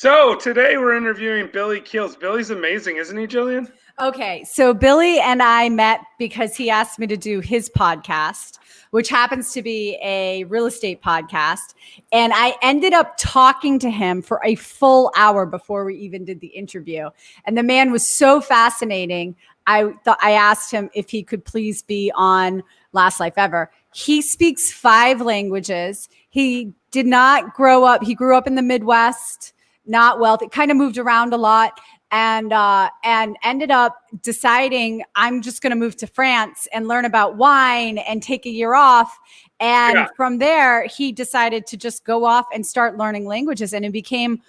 So today we're interviewing Billy Keels. Billy's amazing, isn't he, Jillian? Okay, so Billy and I met because he asked me to do his podcast, which happens to be a real estate podcast. And I ended up talking to him for a full hour before we even did the interview. And the man was so fascinating. I asked him if he could please be on Last Life Ever. He speaks 5 languages. He did not grow up. He grew up in the Midwest, not wealthy, kind of moved around a lot. And ended up deciding I'm just going to move to France and learn about wine and take a year off. And from there, he decided to just go off and start learning languages. And it became,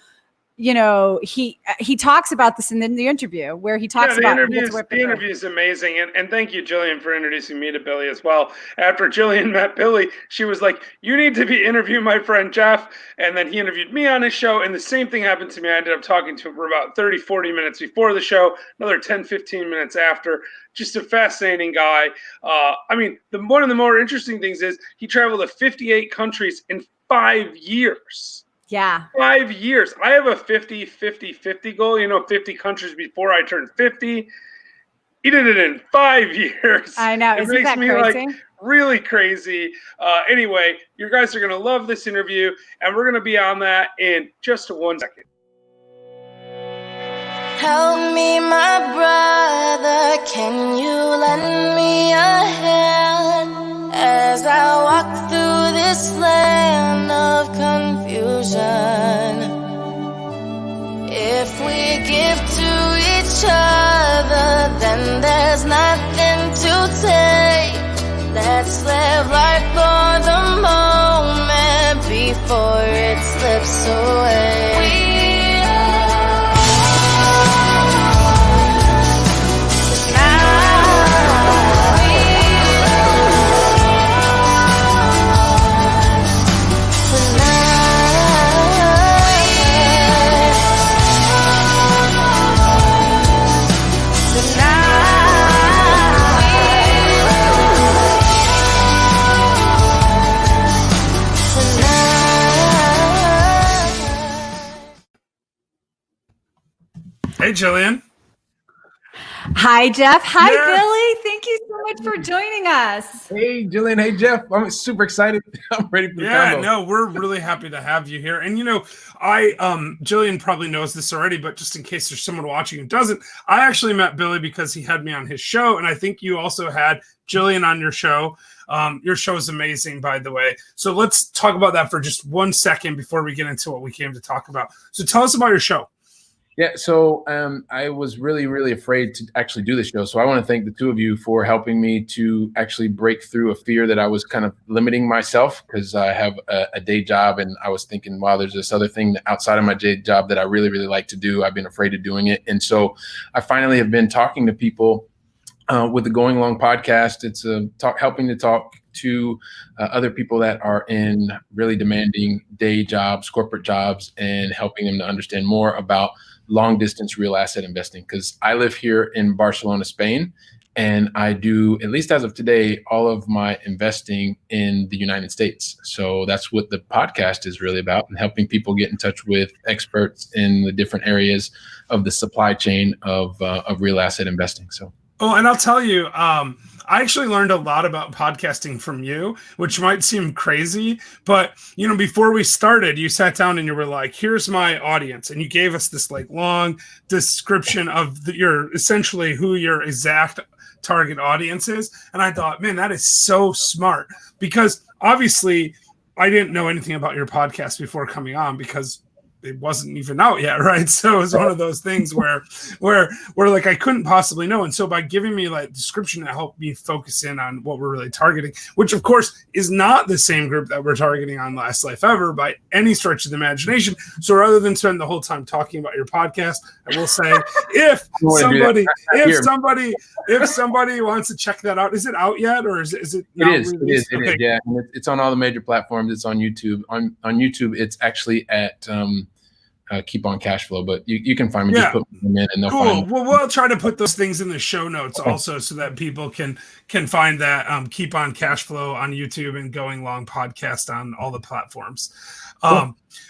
he talks about this in the interview where he talks about the interview is amazing. And thank you, Jillian, for introducing me to Billy as well. After Jillian met Billy, she was like, you need to be interviewing my friend Jeff. And then he interviewed me on his show. And the same thing happened to me. I ended up talking to him for about 30, 40 minutes before the show, another 10, 15 minutes after. Just a fascinating guy. One of the more interesting things is he traveled to 58 countries in 5 years. Yeah. 5 years. I have a 50-50-50 goal, 50 countries before I turn 50. He did it in 5 years. I know. Isn't that crazy? Really crazy. Anyway, you guys are going to love this interview, and we're going to be on that in just 1 second. Help me, my brother, can you lend me a hand as I walk through this land of confusion? If we give to each other, then there's nothing to take. Let's live life for the moment before it slips away. Hey, Jillian. Hi, Jeff. Hi, Billy. Thank you so much for joining us. Hey, Jillian. Hey, Jeff. I'm super excited. I'm ready for the combo. No, we're really happy to have you here. And, Jillian probably knows this already, but just in case there's someone watching who doesn't, I actually met Billy because he had me on his show. And I think you also had Jillian on your show. Your show is amazing, by the way. So let's talk about that for just 1 second before we get into what we came to talk about. So tell us about your show. Yeah, so I was really, really afraid to actually do this show. So I want to thank the two of you for helping me to actually break through a fear that I was kind of limiting myself because I have a day job. And I was thinking, wow, there's this other thing outside of my day job that I really, really like to do. I've been afraid of doing it. And so I finally have been talking to people with the Going Long podcast. It's helping to talk to other people that are in really demanding day jobs, corporate jobs, and helping them to understand more about long distance real asset investing. Because I live here in Barcelona, Spain, and I do, at least as of today, all of my investing in the United States. So that's what the podcast is really about, and helping people get in touch with experts in the different areas of the supply chain of real asset investing. So. Oh, and I'll tell you, I actually learned a lot about podcasting from you, which might seem crazy, but before we started, you sat down and you were like, here's my audience. And you gave us this long description of essentially who your exact target audience is. And I thought, man, that is so smart, because obviously I didn't know anything about your podcast before coming on because it wasn't even out yet, right? So it was one of those things where like I couldn't possibly know. And so by giving me like description, that helped me focus in on what we're really targeting, which of course is not the same group that we're targeting on Last Life Ever by any stretch of the imagination. So rather than spend the whole time talking about your podcast, I will say if somebody wants to check that out, is it out yet, or is it? It is. Yeah, and it's on all the major platforms. It's on YouTube. On YouTube, it's actually at Keep on Cash Flow, but you can find me. Just put them in and they'll find me. Well, we'll try to put those things in the show notes also, so that people can find that Keep on Cash Flow on YouTube and Going Long podcast on all the platforms.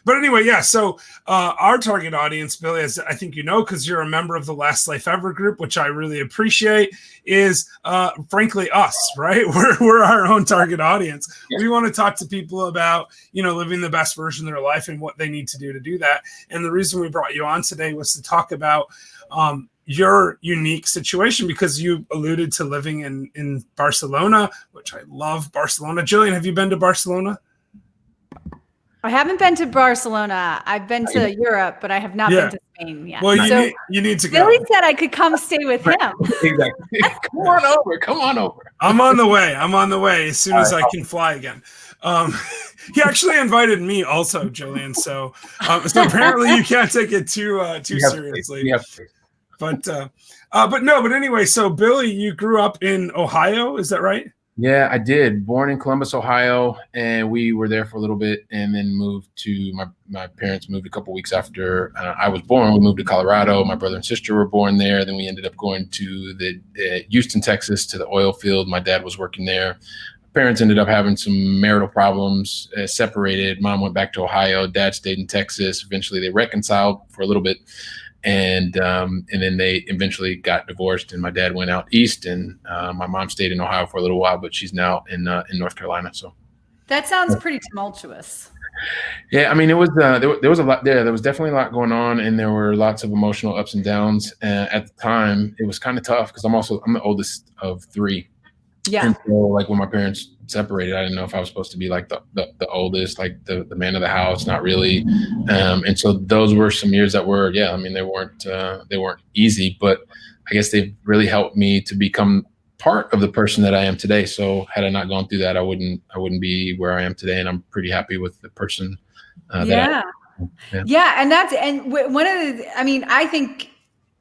But anyway, yeah. So our target audience, Billy, as I think you know, because you're a member of the Last Life Ever group, which I really appreciate, is frankly us, right? We're our own target audience. Yeah. We want to talk to people about, living the best version of their life and what they need to do that. And the reason we brought you on today was to talk about your unique situation, because you alluded to living in Barcelona, which I love Barcelona. Jillian, have you been to Barcelona? I haven't been to Barcelona. I've been to Europe, but I have not been to Spain yet. Well, you need to go. Billy said I could come stay with him. Exactly. Come on over. I'm on the way as soon as I can fly again. He actually invited me also, Jillian. So apparently you can't take it too seriously. But anyway, so Billy, you grew up in Ohio, is that right? Yeah, I did. Born in Columbus, Ohio, and we were there for a little bit, and then moved to my parents moved a couple weeks after I was born. We moved to Colorado. My brother and sister were born there. Then we ended up going to the Houston, Texas, to the oil field. My dad was working there. Parents ended up having some marital problems, separated. Mom went back to Ohio. Dad stayed in Texas. Eventually, they reconciled for a little bit. And then they eventually got divorced, and my dad went out east, and my mom stayed in Ohio for a little while, but she's now in North Carolina. So that sounds pretty tumultuous. Yeah, I mean, it was there was a lot there. There was definitely a lot going on, and there were lots of emotional ups and downs. At the time, it was kind of tough because I'm the oldest of three. Yeah. And so, like, when my parents separated, I didn't know if I was supposed to be like the oldest, like the man of the house. Not really. And so those were some years that were, I mean, they weren't easy, but I guess they've really helped me to become part of the person that I am today. So had I not gone through that, I wouldn't be where I am today. And I'm pretty happy with the person that I am. Yeah. And one of the, I mean, I think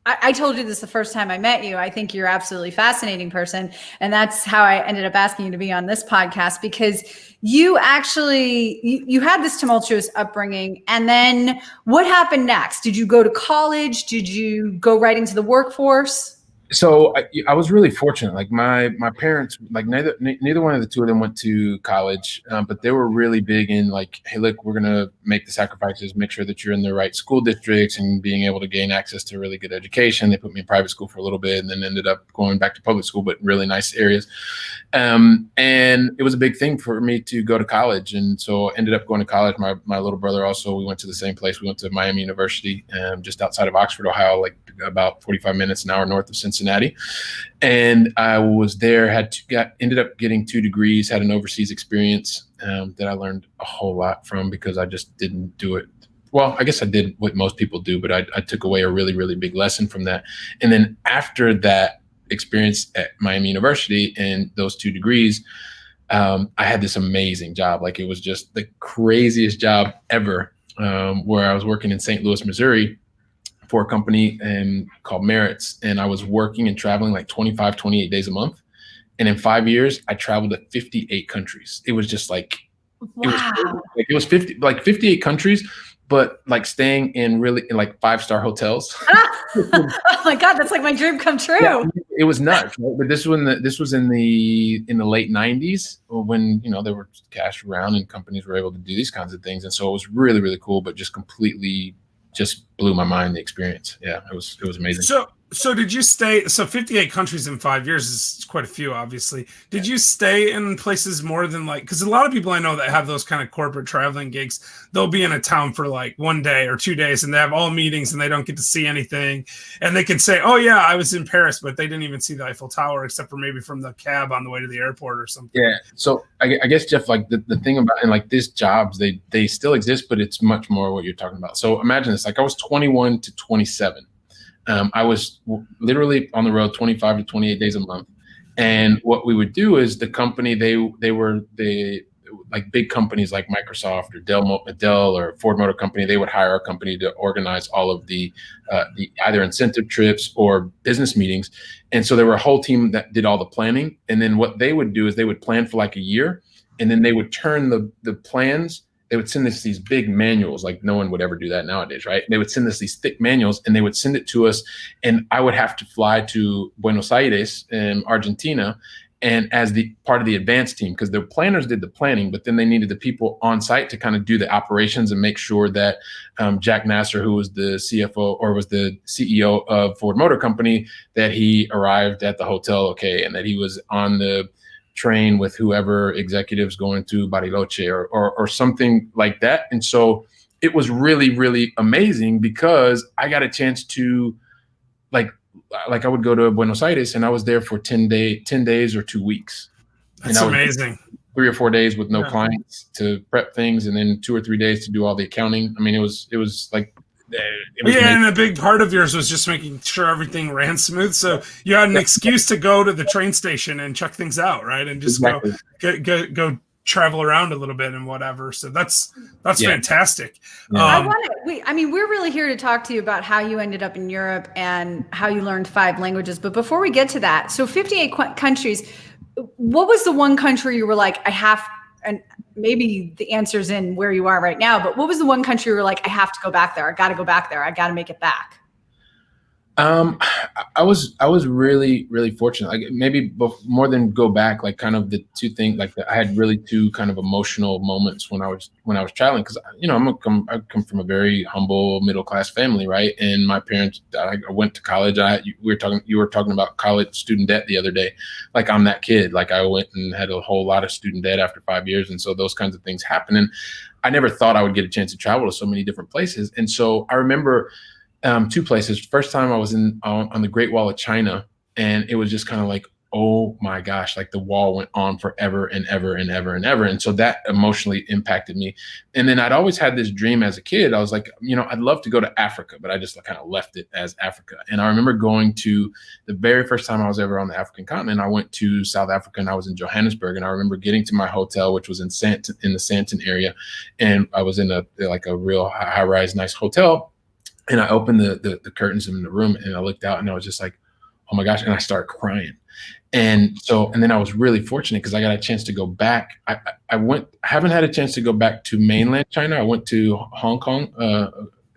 I told you this the first time I met you. I think you're an absolutely fascinating person. And that's how I ended up asking you to be on this podcast, because you actually, you had this tumultuous upbringing. And then what happened next? Did you go to college? Did you go right into the workforce? So I was really fortunate. Like my parents, like neither one of the two of them went to college, but they were really big in like, hey, look, we're gonna make the sacrifices, make sure that you're in the right school districts and being able to gain access to a really good education. They put me in private school for a little bit, and then ended up going back to public school, but in really nice areas. And it was a big thing for me to go to college, and so I ended up going to college. My little brother also, we went to the same place. We went to Miami University, just outside of Oxford, Ohio, like about 45 minutes, an hour north of Cincinnati. And I was there, ended up getting 2 degrees, had an overseas experience that I learned a whole lot from, because I just didn't do it. Well, I guess I did what most people do, but I took away a really, really big lesson from that. And then after that experience at Miami University and those 2 degrees, I had this amazing job. Like, it was just the craziest job ever, where I was working in St. Louis, Missouri, for a company called Merritt's. And I was working and traveling like 25, 28 days a month. And in 5 years, I traveled to 58 countries. It was just like, wow. It was 58 countries, but like staying in like 5-star hotels. Oh my God, that's like my dream come true. Yeah, it was nuts, right? But this was in the late 90s, when, there were cash around and companies were able to do these kinds of things. And so it was really, really cool, but just completely blew my mind, the experience. Yeah, it was amazing. So did you stay? So 58 countries in 5 years is quite a few, obviously. Did you stay in places more than because a lot of people I know that have those kind of corporate traveling gigs, they'll be in a town for like 1 day or 2 days, and they have all meetings and they don't get to see anything. And they can say, oh yeah, I was in Paris, but they didn't even see the Eiffel Tower, except for maybe from the cab on the way to the airport or something. Yeah. So I guess, Jeff, like the thing about, and like these jobs, they still exist, but it's much more what you're talking about. So imagine this, like I was 21 to 27. I was literally on the road 25 to 28 days a month. And what we would do is the company, they were like big companies like Microsoft or Dell or Ford Motor Company. They would hire a company to organize all of the either incentive trips or business meetings. And so there were a whole team that did all the planning. And then what they would do is they would plan for like a year, and then they would turn the plans. They would send us these big manuals, like no one would ever do that nowadays, right? They would send us these thick manuals, and they would send it to us, and I would have to fly to Buenos Aires in Argentina and as the part of the advanced team, because the planners did the planning, but then they needed the people on site to kind of do the operations and make sure that Jack Nasser, who was the CFO or was the CEO of Ford Motor Company, that he arrived at the hotel okay, and that he was on the train with whoever executives going to Bariloche or something like that. And so it was really, really amazing because I got a chance to like I would go to Buenos Aires and I was there for 10 days or 2 weeks. That's amazing. 3 or 4 days with no clients to prep things, and then 2 or 3 days to do all the accounting. I mean, it was like, amazing. And a big part of yours was just making sure everything ran smooth. So you had an excuse to go to the train station and check things out, right? And just go travel around a little bit and whatever. So that's fantastic. Yeah. We're really here to talk to you about how you ended up in Europe and how you learned 5 languages. But before we get to that, so 58 countries, what was the one country you were like, and maybe the answer's in where you are right now, but what was the one country you were like, I have to go back there. I got to go back there. I got to make it back. I was really, really fortunate. Like maybe more than go back, like kind of the two things, like I had really 2 kind of emotional moments when I was traveling. Cause I come from a very humble middle-class family. Right. And my parents, I went to college. You were talking about college student debt the other day. Like I'm that kid. Like I went and had a whole lot of student debt after 5 years. And so those kinds of things happen. And I never thought I would get a chance to travel to so many different places. And so I remember 2 places. First time I was on the Great Wall of China, and it was just kind of like, oh my gosh, like the wall went on forever and ever and ever and ever. And so that emotionally impacted me. And then I'd always had this dream as a kid. I was like, I'd love to go to Africa, but I just kind of left it as Africa. And I remember going to the very first time I was ever on the African continent. I went to South Africa and I was in Johannesburg. And I remember getting to my hotel, which was in the Sandton area. And I was in a real high-rise, nice hotel. And I opened the curtains in the room and I looked out and I was just like, oh my gosh. And I started crying. And then I was really fortunate because I got a chance to go back. I haven't had a chance to go back to mainland China. I went to Hong Kong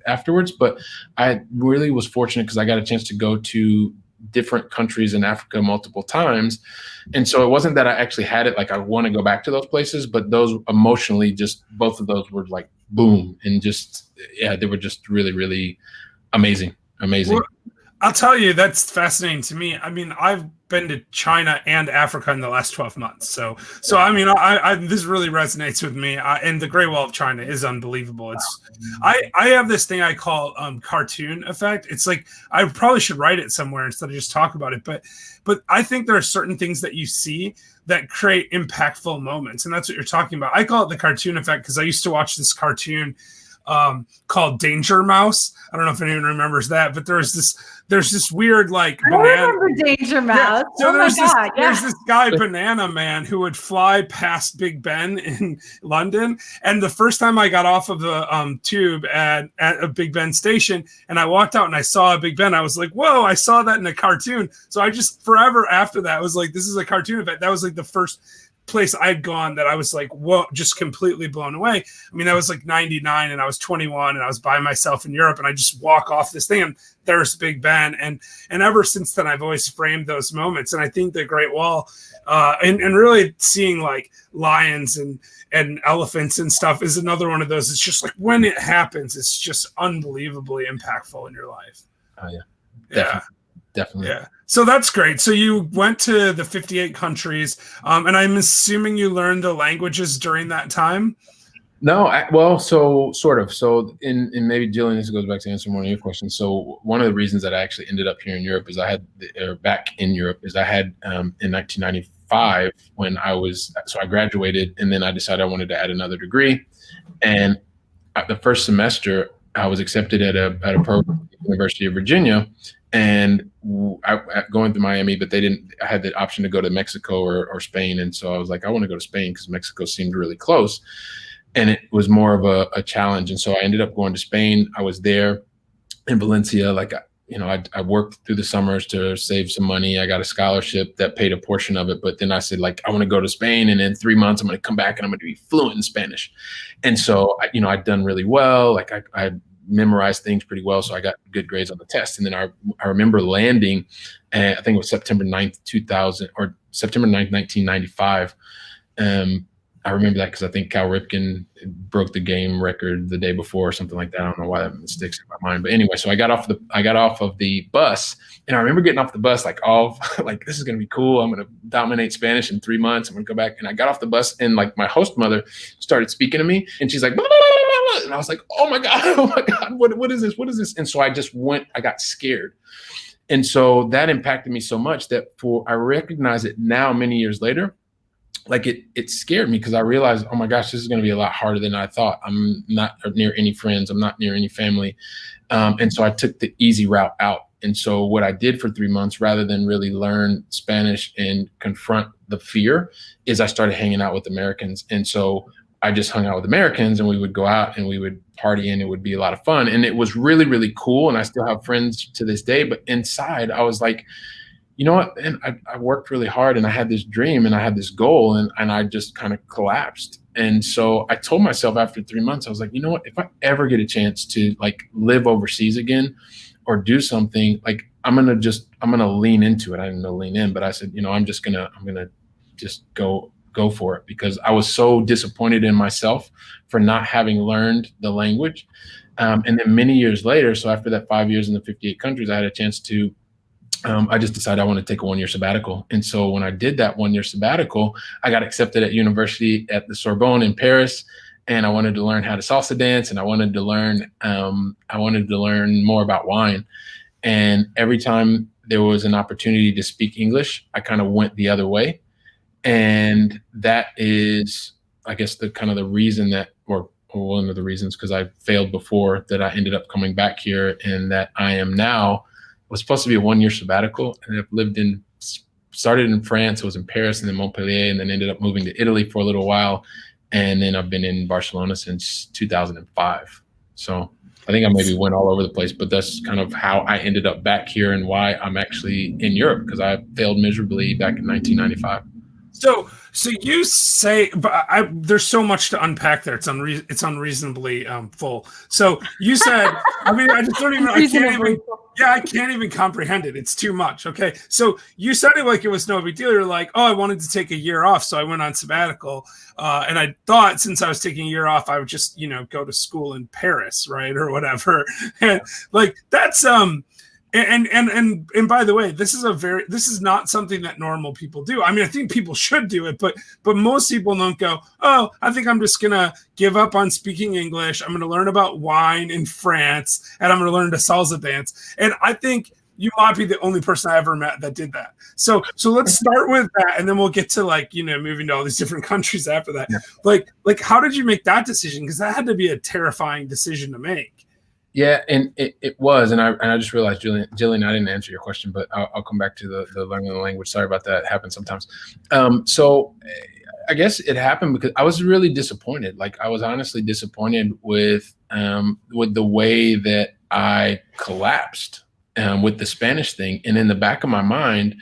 afterwards, but I really was fortunate because I got a chance to go to different countries in Africa multiple times. And so it wasn't that I actually had it like I want to go back to those places, but those emotionally, just both of those were like boom, and they were just really, really amazing. Well, I'll tell you, that's fascinating to me. I mean, I've been to China and Africa in the last 12 months. So I mean, this really resonates with me. And the Great Wall of China is unbelievable. I have this thing I call cartoon effect. It's like, I probably should write it somewhere instead of just talk about it. But I think there are certain things that you see that create impactful moments. And that's what you're talking about. I call it the cartoon effect because I used to watch this cartoon called Danger Mouse. I don't know if anyone remembers that, but there's this weird like I remember Danger Mouse. Yeah. So there's this guy Banana Man who would fly past Big Ben in London, and the first time I got off of the tube at a Big Ben station and I walked out and I saw a Big Ben, I was like, whoa, I saw that in a cartoon. So I just forever after that was like, this is a cartoon event. That was like the first place I'd gone that I was like, whoa, just completely blown away. I mean, I was like 99 and I was 21 and I was by myself in Europe and I just walk off this thing and there's Big Ben. And ever since then, I've always framed those moments. And I think the Great Wall and really seeing like lions and elephants and stuff is another one of those. It's just like when it happens, it's just unbelievably impactful in your life. Oh yeah. Definitely. Yeah. So that's great. So you went to the 58 countries, and I'm assuming you learned the languages during that time? No, so sort of. So in maybe Jillian, this goes back to answering one of your questions. So one of the reasons that I actually ended up here in Europe is I had in 1995 when I graduated, and then I decided I wanted to add another degree. And the first semester I was accepted at a program at the University of Virginia, and I going to Miami, but I had the option to go to Mexico or Spain. And so I was like, I want to go to Spain because Mexico seemed really close and it was more of a challenge. And so I ended up going to Spain. I was there in Valencia. Like, I worked through the summers to save some money. I got a scholarship that paid a portion of it. But then I said, like, I want to go to Spain. And in 3 months, I'm going to come back and I'm going to be fluent in Spanish. And so, I'd done really well. Like I memorized things pretty well. So I got good grades on the test. And then I remember landing, I think it was September 9th, 2000 or September 9th, 1995. I remember that because I think Cal Ripken broke the game record the day before or something like that. I don't know why that sticks in my mind, but anyway, so I got off of the bus, and I remember getting off the bus like like, this is gonna be cool. I'm gonna dominate Spanish in 3 months. I'm gonna go back. And I got off the bus, and like my host mother started speaking to me, and she's like, blah, blah, blah, blah, and I was like, oh my god, what is this? What is this? And so I just I got scared. And so that impacted me so much that I recognize it now, many years later. Like it scared me because I realized, oh my gosh, this is going to be a lot harder than I thought. I'm not near any friends. I'm not near any family. And so I took the easy route out. And so what I did for 3 months, rather than really learn Spanish and confront the fear, is I started hanging out with Americans. And so I just hung out with Americans, and we would go out and we would party, and it would be a lot of fun. And it was really, really cool. And I still have friends to this day. But inside, I was like, you know what? And I worked really hard, and I had this dream, and I had this goal, and I just kind of collapsed. And so I told myself after 3 months, I was like, you know what? If I ever get a chance to like live overseas again or do something, like I'm going to lean into it. I didn't know lean in, but I said, you know, I'm going to just go for it, because I was so disappointed in myself for not having learned the language. And then many years later, so after that 5 years in the 58 countries, I had a chance to I just decided I want to take a 1-year sabbatical. And so when I did that 1-year sabbatical, I got accepted at university at the Sorbonne in Paris, and I wanted to learn how to salsa dance, and I wanted to learn more about wine. And every time there was an opportunity to speak English, I kind of went the other way. And that is, I guess, the kind of the reason that, or one of the reasons, because I failed before, that I ended up coming back here, and that I am now. Was supposed to be a 1-year sabbatical, and I've started in France, was in Paris and then Montpellier, and then ended up moving to Italy for a little while. And then I've been in Barcelona since 2005. So I think I maybe went all over the place, but that's kind of how I ended up back here and why I'm actually in Europe, because I failed miserably back in 1995. So you say, but there's so much to unpack there. It's unreasonably full. So you said, I mean, I just don't even, I can't even comprehend it. It's too much. Okay. So you said it like it was no big deal. You're like, oh, I wanted to take a year off, so I went on sabbatical. And I thought, since I was taking a year off, I would just, go to school in Paris, right, or whatever. And like that's And by the way, this is not something that normal people do. I mean, I think people should do it, but most people don't go, oh, I think I'm just gonna give up on speaking English. I'm gonna learn about wine in France, and I'm gonna learn to salsa dance. And I think you might be the only person I ever met that did that. So let's start with that, and then we'll get to moving to all these different countries after that. Yeah. Like how did you make that decision? Because that had to be a terrifying decision to make. Yeah, and it was, and I just realized, Jillian, I didn't answer your question, but I'll come back to the learning the language. Sorry about that. It happens sometimes. So I guess it happened because I was really disappointed. Like, I was honestly disappointed with the way that I collapsed with the Spanish thing. And in the back of my mind,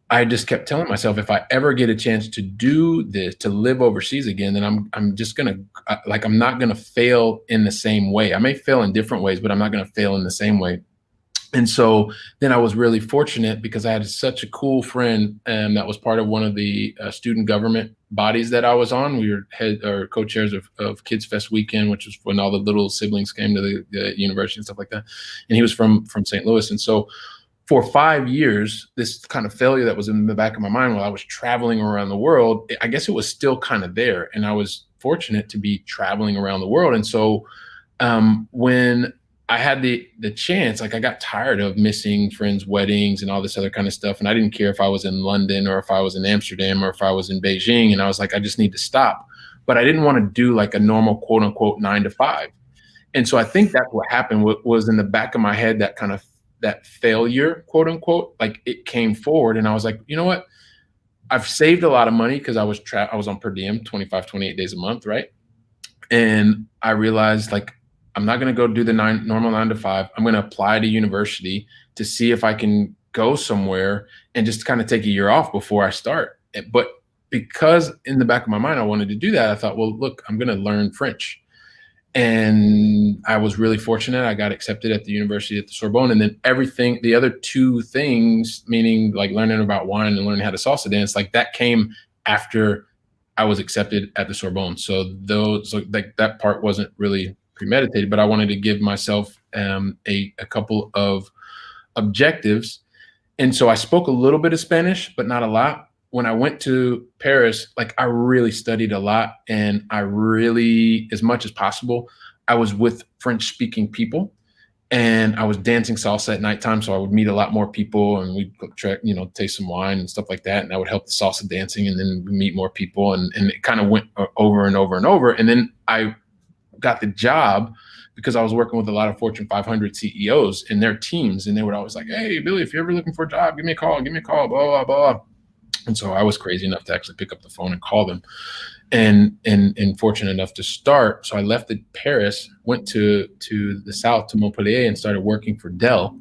I just kept telling myself, if I ever get a chance to do this, to live overseas again, then I'm just gonna I'm not gonna fail in the same way. I may fail in different ways, but I'm not gonna fail in the same way. And so then I was really fortunate because I had such a cool friend that was part of one of the student government bodies that I was on. We were co-chairs of Kids Fest Weekend, which was when all the little siblings came to the university and stuff like that. And he was from St. Louis, and so. For 5 years, this kind of failure that was in the back of my mind while I was traveling around the world, I guess it was still kind of there. And I was fortunate to be traveling around the world. And so when I had the chance, I got tired of missing friends' weddings and all this other kind of stuff. And I didn't care if I was in London or if I was in Amsterdam or if I was in Beijing. And I was like, I just need to stop. But I didn't want to do like a normal, quote unquote, 9 to 5. And so I think that's what happened was in the back of my head, that failure, quote unquote, like it came forward, and I was like, you know what? I've saved a lot of money because I was on per diem 25, 28 days a month, right? And I realized I'm not going to go do the normal 9 to 5. I'm going to apply to university to see if I can go somewhere and just kind of take a year off before I start. But because in the back of my mind, I wanted to do that, I thought, well, look, I'm going to learn French. And I was really fortunate. I got accepted at the University at the Sorbonne. And then everything, the other two things, meaning like learning about wine and learning how to salsa dance, like that came after I was accepted at the Sorbonne. So those, like that part wasn't really premeditated, but I wanted to give myself a couple of objectives. And so I spoke a little bit of Spanish, but not a lot. When I went to Paris, like I really studied a lot, and I really, as much as possible, I was with French speaking people, and I was dancing salsa at nighttime. So I would meet a lot more people, and we'd taste some wine and stuff like that. And that would help the salsa dancing, and then we meet more people, and it kind of went over and over and over. And then I got the job because I was working with a lot of Fortune 500 CEOs and their teams. And they would always like, hey, Billy, if you're ever looking for a job, give me a call, blah, blah, blah. And so I was crazy enough to actually pick up the phone and call them, and fortunate enough to start. So I left Paris, went to the south, to Montpellier, and started working for Dell.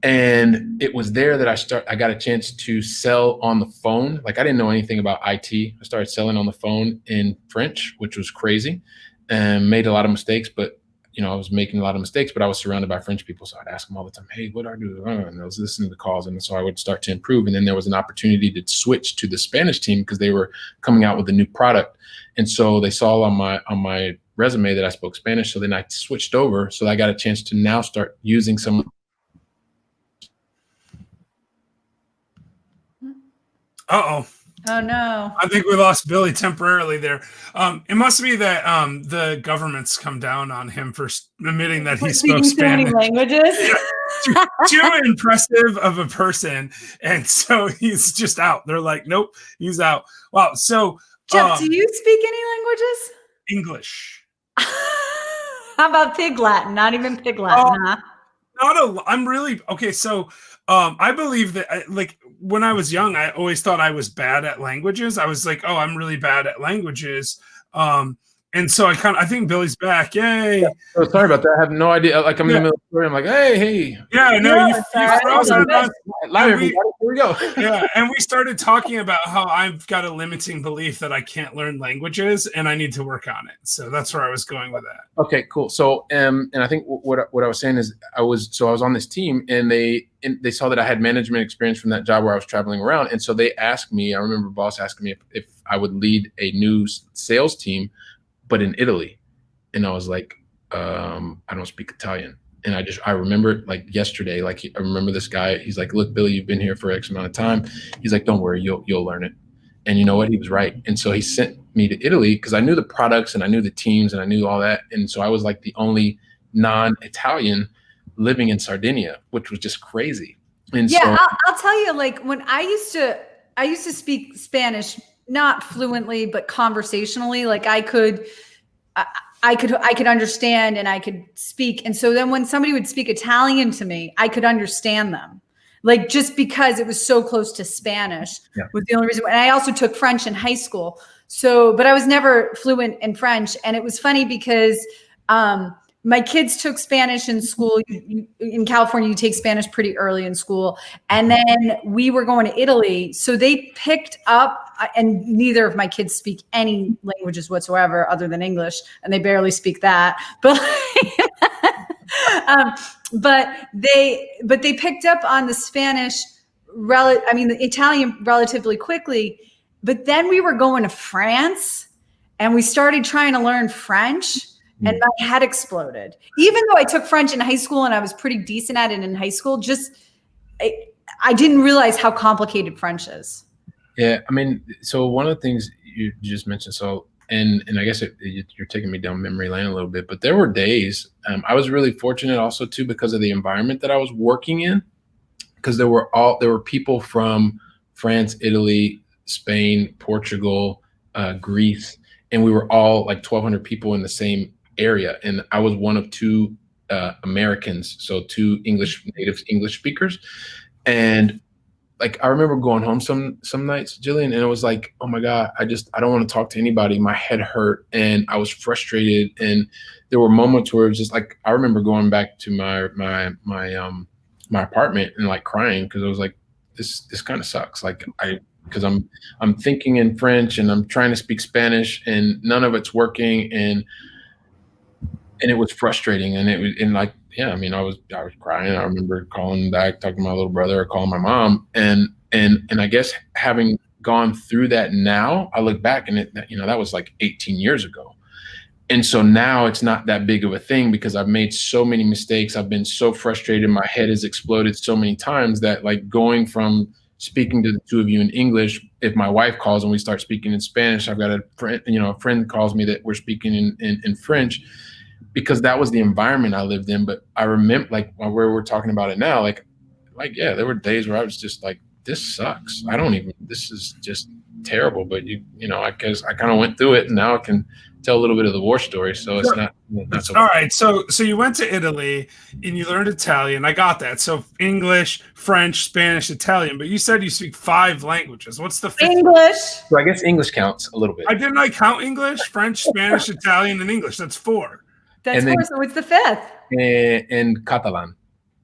And it was there that I got a chance to sell on the phone. Like I didn't know anything about IT. I started selling on the phone in French, which was crazy, and made a lot of mistakes, but I was making a lot of mistakes, but I was surrounded by French people. So I'd ask them all the time, hey, what do I do? And I was listening to the calls. And so I would start to improve. And then there was an opportunity to switch to the Spanish team because they were coming out with a new product. And so they saw on my resume that I spoke Spanish. So then I switched over. So I got a chance to now start using some. Uh-oh. Oh no! I think we lost Billy temporarily there. It must be that the government's come down on him for admitting that he spoke Spanish. So many languages. Yeah, too impressive of a person, and so he's just out. They're like, nope, he's out. Wow. So, Jeff, do you speak any languages? English. How about Pig Latin? Not even Pig Latin, huh? I'm really okay. So, I believe that when I was young, I always thought I was bad at languages. I was like, oh, I'm really bad at languages. And so I think Billy's back. Yay. Yeah. Oh, sorry about that. I have no idea. Like I'm in the middle of the story. I'm like, hey. Yeah, no, you froze on us. Live, everybody. Here we go. Yeah, and we started talking about how I've got a limiting belief that I can't learn languages and I need to work on it. So that's where I was going with that. Okay, cool. So, and I think what I was saying is I was on this team, and they saw that I had management experience from that job where I was traveling around. And so they asked me, I remember boss asking me if I would lead a new sales team, but in Italy. And I was like, I don't speak Italian. And I remember like yesterday, like I remember this guy, he's like, look, Billy, you've been here for X amount of time. He's like, don't worry, you'll learn it. And you know what? He was right. And so he sent me to Italy because I knew the products and I knew the teams and I knew all that. And so I was like the only non-Italian living in Sardinia, which was just crazy. And yeah, so, I'll tell you, like when I used to speak Spanish, not fluently, but conversationally, like I could understand and I could speak. And so then when somebody would speak Italian to me, I could understand them. Like just because it was so close to Spanish was the only reason. And I also took French in high school. So, but I was never fluent in French. And it was funny because my kids took Spanish in school. In California, you take Spanish pretty early in school. And then we were going to Italy. So they picked up, and neither of my kids speak any languages whatsoever other than English. And they barely speak that. But they picked up on the Spanish, the Italian relatively quickly. But then we were going to France and we started trying to learn French. And my head exploded. Even though I took French in high school and I was pretty decent at it in high school, I didn't realize how complicated French is. Yeah, I mean, so one of the things you just mentioned, and I guess you're taking me down memory lane a little bit, but there were days, I was really fortunate also too because of the environment that I was working in, because there were people from France, Italy, Spain, Portugal, Greece, and we were all like 1,200 people in the same area, and I was one of two Americans, so two native English speakers, and like I remember going home some nights, Jillian, and it was like, oh my God, I don't want to talk to anybody. My head hurt, and I was frustrated, and there were moments where it was just like I remember going back to my apartment and like crying because I was like, this kind of sucks, like because I'm thinking in French and I'm trying to speak Spanish and none of it's working, and and it was frustrating. And it was, and like, yeah, I mean, I was crying. I remember calling back, talking to my little brother, or calling my mom. And I guess having gone through that now, I look back and that was like 18 years ago. And so now it's not that big of a thing because I've made so many mistakes. I've been so frustrated. My head has exploded so many times that, like, going from speaking to the two of you in English, if my wife calls and we start speaking in Spanish, I've got a friend calls me that we're speaking in French, because that was the environment I lived in. But I remember, like, where we're talking about it now, like, yeah, there were days where I was just like, this sucks. This is just terrible. But I guess I kind of went through it, and now I can tell a little bit of the war story. So it's not so. All right. So you went to Italy and you learned Italian. I got that. So English, French, Spanish, Italian. But you said you speak 5 languages. What's the 5th? English. So I guess English counts a little bit. I count English, French, Spanish, Italian, and English. That's 4. That's 4. So what's the 5th? And Catalan.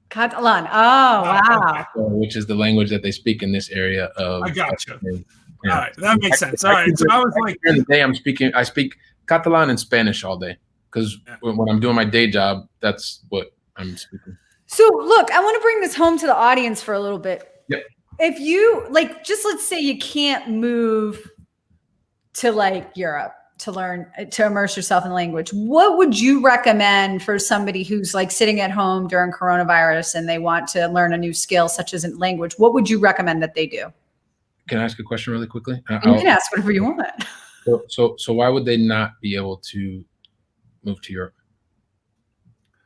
Catalan. Oh, wow. Which is the language that they speak in this area of. I gotcha. Yeah. All right, that makes sense. All right, so I was like, during the day I speak Catalan and Spanish all day, because when I'm doing my day job, that's what I'm speaking. So look, I want to bring this home to the audience for a little bit. Yep. If you let's say you can't move to like Europe to immerse yourself in language, what would you recommend for somebody who's like sitting at home during coronavirus and they want to learn a new skill such as a language? What would you recommend that they do? Can I ask a question really quickly? You can ask whatever you want. So why would they not be able to move to Europe?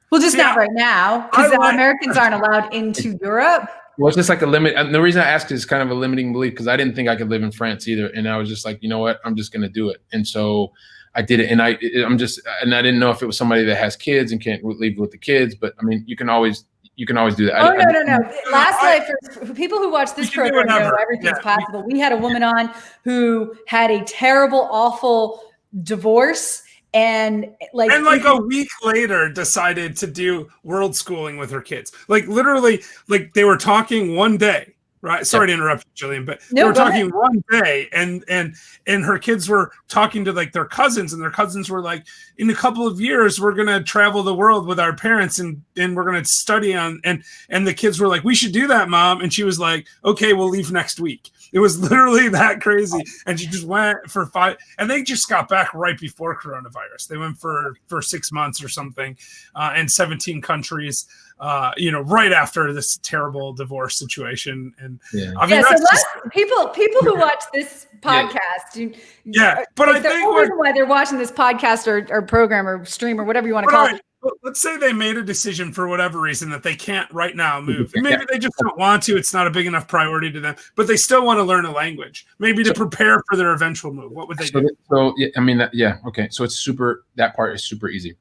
Well, just not right now, because Americans aren't allowed into Europe. Well, it's just like a limit. And the reason I asked is kind of a limiting belief, because I didn't think I could live in France either. And I was just like, you know what? I'm just going to do it. And so I did it. And I didn't know if it was somebody that has kids and can't leave with the kids. But I mean, you can always do that. Oh, no. Last night, for people who watch this program, know everything's possible. We had a woman on who had a terrible, awful divorce. And a week later decided to do world schooling with her kids. Like literally, like they were talking one day, right? Sorry to interrupt you, Jillian, but they were talking one day, and her kids were talking to like their cousins, and their cousins were like, in a couple of years, we're gonna travel the world with our parents, and we're gonna study on, and the kids were like, we should do that, Mom. And she was like, okay, we'll leave next week. It was literally that crazy. And she just went for 5, and they just got back right before coronavirus. They went for 6 months or something, in 17 countries, right after this terrible divorce situation. And people who watch this podcast, but I think why they're watching this podcast or program or stream or whatever you want to call it. Let's say they made a decision for whatever reason that they can't right now move. Maybe they just don't want to. It's not a big enough priority to them, but they still want to learn a language, maybe to prepare for their eventual move. What would they do? So, yeah, I mean, okay. So that part is super easy,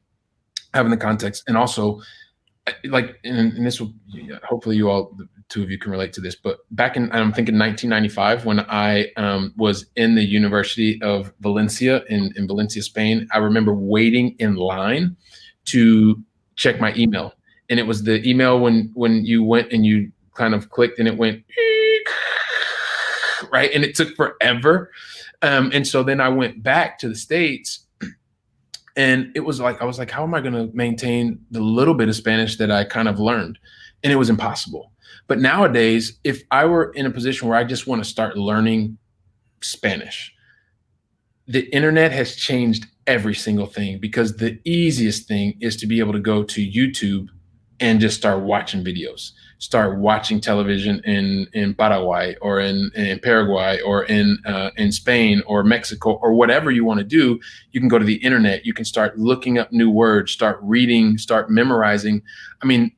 having the context. And also, like, and this will, hopefully the two of you can relate to this, but back in, I'm thinking 1995, when I was in the University of Valencia in Valencia, Spain, I remember waiting in line to check my email. And it was the email when you went and you kind of clicked and it went, right? And it took forever. And so then I went back to the States, and it was like, I was like, how am I going to maintain the little bit of Spanish that I kind of learned? And it was impossible. But nowadays, if I were in a position where I just want to start learning Spanish, the internet has changed every single thing, because the easiest thing is to be able to go to YouTube and just start watching videos, start watching television in Paraguay or in Paraguay or in Spain or Mexico or whatever you want to do. You can go to the internet. You can start looking up new words, start reading, start memorizing. I mean,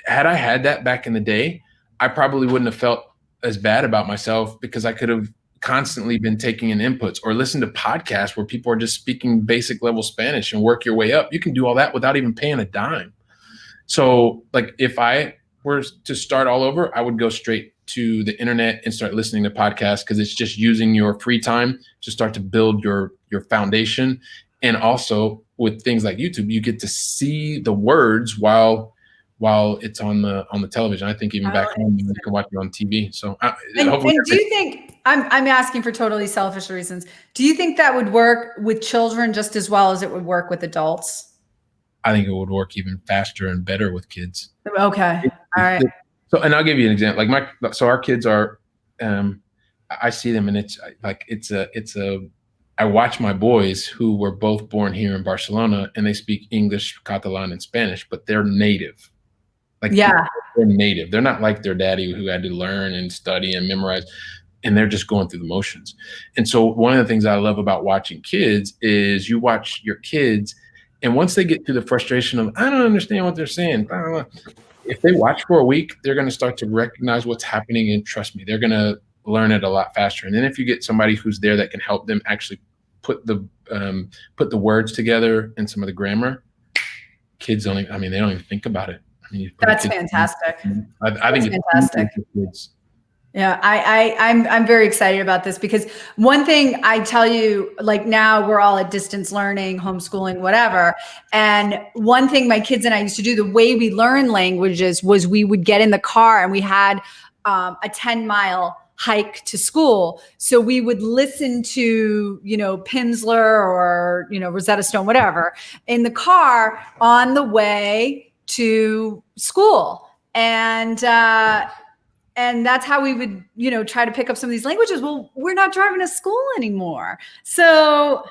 had I had that back in the day, I probably wouldn't have felt as bad about myself, because I could have constantly been taking in inputs or listen to podcasts where people are just speaking basic level Spanish and work your way up. You can do all that without even paying a dime. So like, if I were to start all over, I would go straight to the internet and start listening to podcasts, because it's just using your free time to start to build your foundation. And also with things like YouTube, you get to see the words while it's on the television. I think even back home, you can watch it on TV. So and do you think, I'm asking for totally selfish reasons, do you think that would work with children just as well as it would work with adults? I think it would work even faster and better with kids. Okay. All right. So, and I'll give you an example. Like our kids are, I see them, and I watch my boys who were both born here in Barcelona, and they speak English, Catalan, and Spanish, but they're native. Like, yeah, they're native. They're not like their daddy who had to learn and study and memorize, and they're just going through the motions. And so one of the things I love about watching kids is you watch your kids, and once they get through the frustration of, I don't understand what they're saying, blah, blah, blah, if they watch for a week, they're going to start to recognize what's happening, and trust me, they're going to learn it a lot faster. And then if you get somebody who's there that can help them actually put the words together and some of the grammar, kids they don't even think about it. That's fantastic. I think it's fantastic. Kids. Yeah, I'm very excited about this, because one thing I tell you, like, now we're all at distance learning, homeschooling, whatever. And one thing my kids and I used to do, the way we learn languages, was we would get in the car and we had a 10-mile hike to school. So we would listen to, Pimsleur or, Rosetta Stone, whatever, in the car on the way to school. And that's how we would, try to pick up some of these languages. Well, we're not driving to school anymore. So,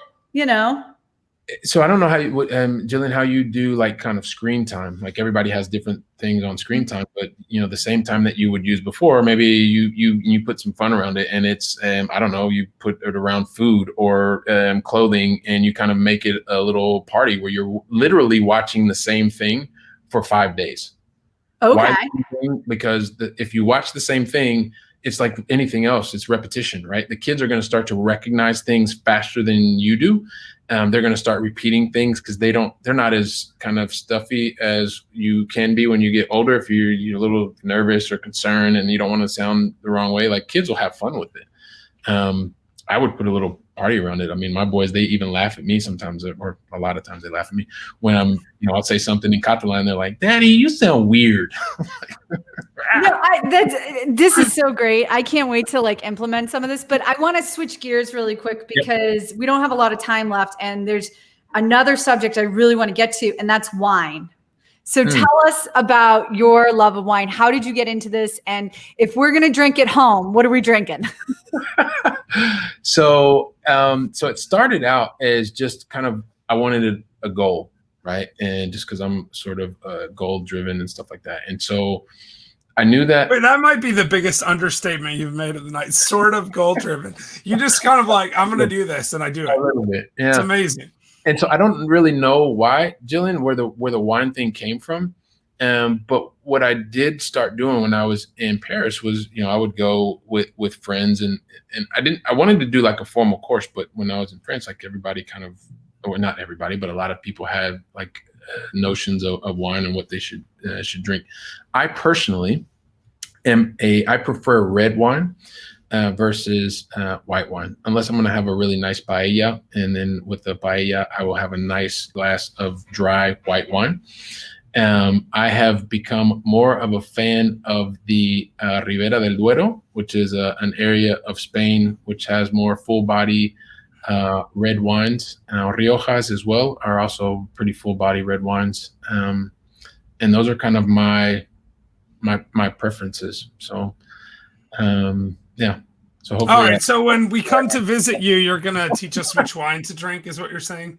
So I don't know how Jillian, how you do like kind of screen time. Like, everybody has different things on screen time, but the same time that you would use before, maybe you put some fun around it, and it's I don't know, you put it around food or clothing, and you kind of make it a little party where you're literally watching the same thing for 5 days. Okay. Why? Because if you watch the same thing, it's like anything else, it's repetition, right? The kids are going to start to recognize things faster than you do. They're going to start repeating things because they're not as kind of stuffy as you can be when you get older. If you're a little nervous or concerned and you don't want to sound the wrong way, like, kids will have fun with it. I would put a little party around it. I mean, my boys, they even laugh at me sometimes, or a lot of times they laugh at me when I'll say something in Catalan. They're like, "Daddy, you sound weird." This is so great. I can't wait to implement some of this, but I want to switch gears really quick, because we don't have a lot of time left, and there's another subject I really want to get to, and that's wine. So tell us about your love of wine. How did you get into this? And if we're going to drink at home, what are we drinking? So it started out as just kind of, I wanted a goal, right? And just because I'm sort of goal driven and stuff like that. And so I knew that. Wait, that might be the biggest understatement you've made of the night. Sort of goal driven. You just kind of like, I'm going to do this, and I do it. A little bit. Yeah. It's amazing. And so I don't really know why, Jillian, where the wine thing came from. But what I did start doing when I was in Paris was, I would go with friends, and I wanted to do like a formal course, but when I was in France, like, everybody kind of, or not everybody, but a lot of people had like notions of wine and what they should drink. I personally I prefer red wine versus white wine, unless I'm going to have a really nice paella. And then with the paella, I will have a nice glass of dry white wine. I have become more of a fan of the Ribera del Duero, which is an area of Spain which has more full body red wines. Riojas as well are also pretty full body red wines. And those are kind of my preferences. So, yeah. So hopefully. All right. So when we come to visit you, you're going to teach us which wine to drink, is what you're saying?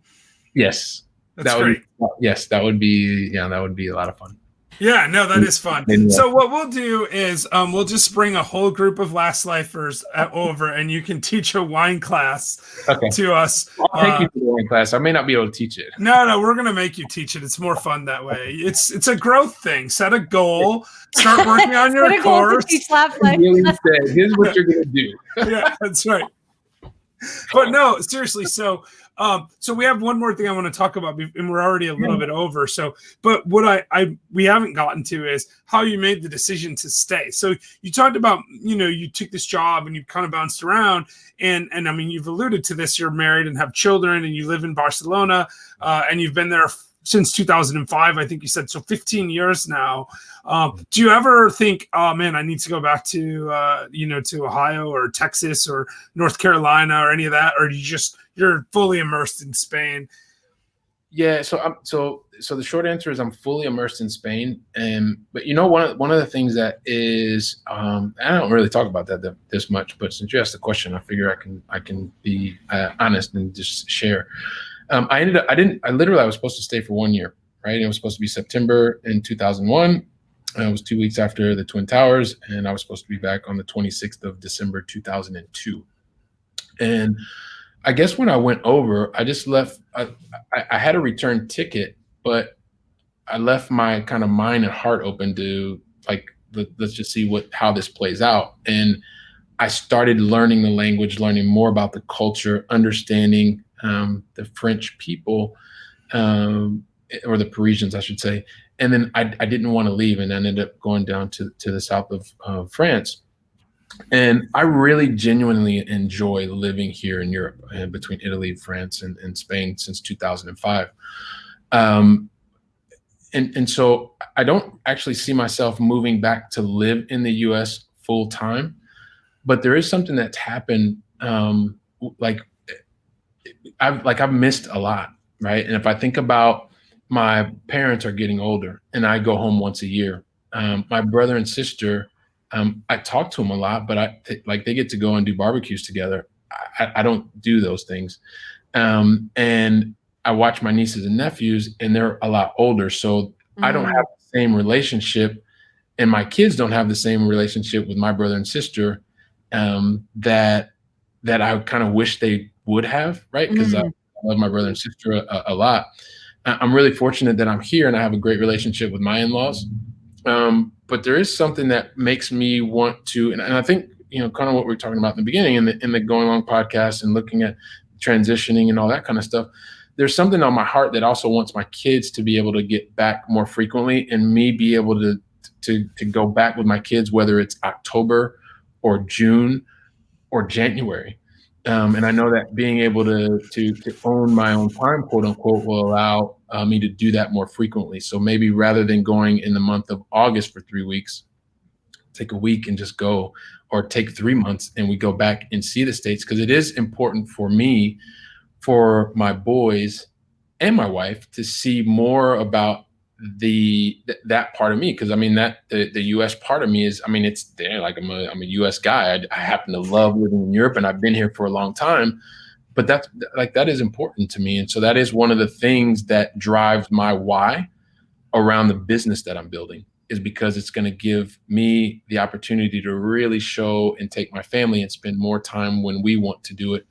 Yes. That's great. That would be a lot of fun. Yeah, no, that is fun. So what we'll do is we'll just bring a whole group of Last Lifers over, and you can teach a wine class to us. I'll take you to the wine class. I may not be able to teach it. No, we're going to make you teach it. It's more fun that way. It's a growth thing. Set a goal. Start working on your course. Teach Last Life. Here's what you're going to do. Yeah, that's right. But no, seriously. So we have one more thing I want to talk about, and we're already a little bit over. So, but what we haven't gotten to is how you made the decision to stay. So you talked about, you took this job and you kind of bounced around, and I mean, you've alluded to this. You're married and have children, and you live in Barcelona, and you've been there since 2005, I think you said. So 15 years now. Do you ever think, oh man, I need to go back to to Ohio or Texas or North Carolina or any of that, or you're fully immersed in Spain? Yeah. So so the short answer is I'm fully immersed in Spain. But one of the things that is, I don't really talk about that this much, but since you asked the question, I figure I can be honest and just share. I was supposed to stay for 1 year, right? It was supposed to be September in 2001. It was 2 weeks after the Twin Towers, and I was supposed to be back on the 26th of December, 2002. And I guess when I went over, I just left. I had a return ticket, but I left my kind of mind and heart open to let's just see how this plays out. And I started learning the language, learning more about the culture, understanding the French people, or the Parisians, I should say. And then I didn't want to leave, and I ended up going down to the south of France. And I really genuinely enjoy living here in Europe, between Italy, France, and Spain since 2005. And so I don't actually see myself moving back to live in the US full time, but there is something that's happened. I've missed a lot, right? And if I think about, my parents are getting older and I go home once a year. My brother and sister, I talk to them a lot, but they get to go and do barbecues together. I don't do those things. And I watch my nieces and nephews, and they're a lot older. So I don't have the same relationship, and my kids don't have the same relationship with my brother and sister that I kind of wish they would have, right? Because I love my brother and sister a lot. I'm really fortunate that I'm here and I have a great relationship with my in-laws. But there is something that makes me want to, and I think, kind of what we were talking about in the beginning, in the Going Long podcast, and looking at transitioning and all that kind of stuff. There's something on my heart that also wants my kids to be able to get back more frequently, and me be able to go back with my kids, whether it's October or June or January. And I know that being able to own my own time, quote unquote, will allow me to do that more frequently. So maybe rather than going in the month of August for 3 weeks, take a week and just go, or take 3 months and we go back and see the States. Because it is important for me, for my boys and my wife, to see more about that part of me. Because the US part of me is, it's there. Like I'm a US guy. I happen to love living in Europe, and I've been here for a long time, but that is important to me. And so that is one of the things that drives my why around the business that I'm building, is because it's going to give me the opportunity to really show and take my family and spend more time when we want to do it,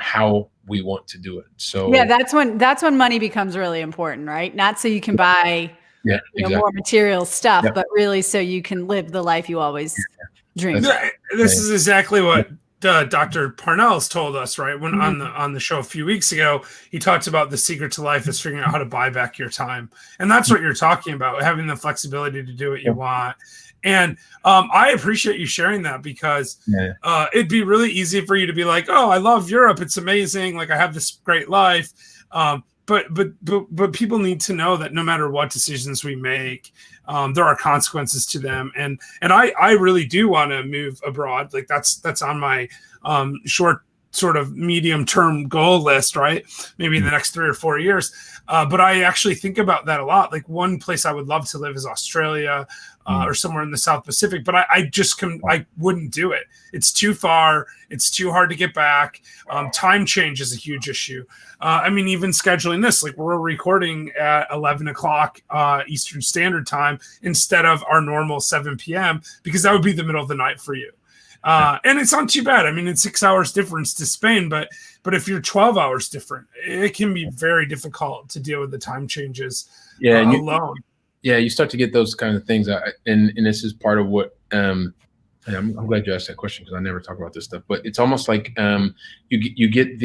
how we want to do it. So yeah, that's when money becomes really important, right? Not so you can buy more material stuff, but really so you can live the life you always dreamed. This is exactly what Dr. Parnell's told us, right? When on the show a few weeks ago, he talked about the secret to life is figuring out how to buy back your time. And that's what you're talking about, having the flexibility to do what you want. And I appreciate you sharing that, because it'd be really easy for you to be like, oh, I love Europe. It's amazing. Like, I have this great life. But people need to know that no matter what decisions we make, there are consequences to them. And I really do want to move abroad. Like that's on my short sort of medium term goal list, right? Maybe in the next 3 or 4 years. But I actually think about that a lot. Like, one place I would love to live is Australia, or somewhere in the South Pacific, but I wouldn't do it. It's too far. It's too hard to get back. Time change is a huge issue. Even scheduling this, like, we're recording at 11 o'clock Eastern Standard Time instead of our normal 7 p.m. because that would be the middle of the night for you. And it's not too bad. It's 6 hours difference to Spain, but if you're 12 hours different, it can be very difficult to deal with the time changes alone. You start to get those kind of things. And this is part of what, I'm glad you asked that question, because I never talk about this stuff, but it's almost like you get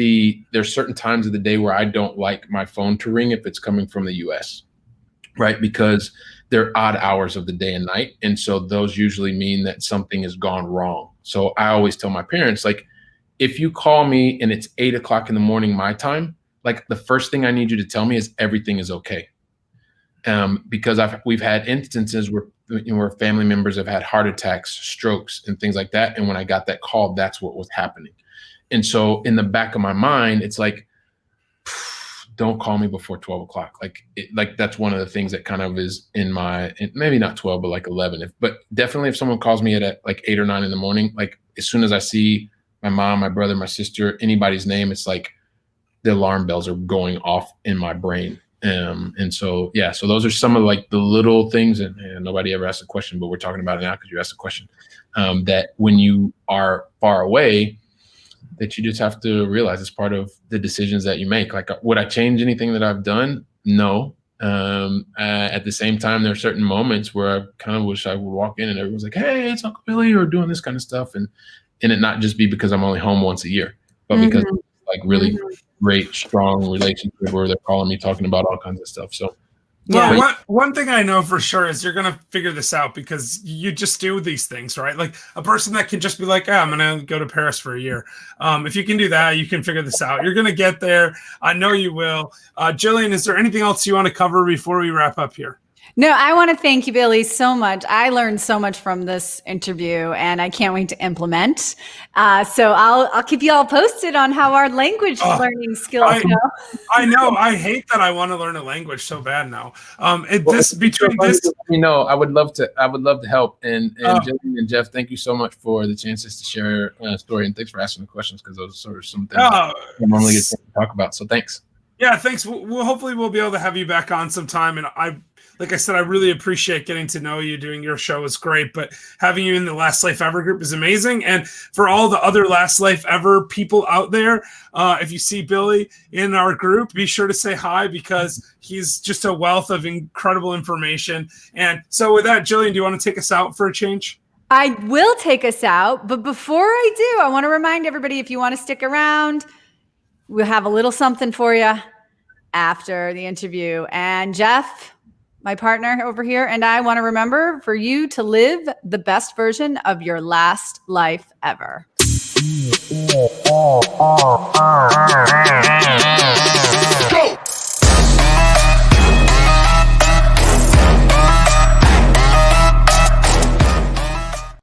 there's certain times of the day where I don't like my phone to ring if it's coming from the US, right? Because they're odd hours of the day and night. And so those usually mean that something has gone wrong. So I always tell my parents, like, if you call me and it's 8 o'clock in the morning, my time, like, the first thing I need you to tell me is everything is okay. Because we've had instances where family members have had heart attacks, strokes, and things like that. And when I got that call, that's what was happening. And so in the back of my mind, it's like, don't call me before 12 o'clock. Like that's one of the things that kind of is in maybe not 12, but like 11. But definitely if someone calls me at like 8 or 9 in the morning, like as soon as I see my mom, my brother, my sister, anybody's name, it's like the alarm bells are going off in my brain. And so, yeah, so those are some of like the little things, and nobody ever asked a question, but we're talking about it now because you asked a question, that when you are far away, that you just have to realize it's part of the decisions that you make. Like, would I change anything that I've done? No. At the same time, there are certain moments where I kind of wish I would walk in and everyone's like, hey, it's Uncle Billy, or doing this kind of stuff. And it not just be because I'm only home once a year, but because like really great, strong relationship where they're calling me, talking about all kinds of stuff. So, well, one thing I know for sure is you're going to figure this out because you just do these things, right? Like a person that can just be like, I'm going to go to Paris for a year. If you can do that, you can figure this out. You're going to get there. I know you will. Jillian, is there anything else you want to cover before we wrap up here? No, I want to thank you, Billy, so much. I learned so much from this interview, and I can't wait to implement. So I'll keep you all posted on how our language learning skills go. I know. I hate that I want to learn a language so bad now. I would love to help. And Jillian and Jeff, thank you so much for the chances to share a story, and thanks for asking the questions because those are sort of some things I normally get to talk about. So thanks. Yeah, thanks. Hopefully we'll be able to have you back on sometime. And like I said, I really appreciate getting to know you. Doing your show is great, but having you in the Last Life Ever group is amazing. And for all the other Last Life Ever people out there, if you see Billy in our group, be sure to say hi because he's just a wealth of incredible information. And so with that, Jillian, do you want to take us out for a change? I will take us out. But before I do, I want to remind everybody, if you want to stick around, we'll have a little something for you after the interview. And Jeff, my partner over here, and I want to remember for you to live the best version of your last life ever. Go!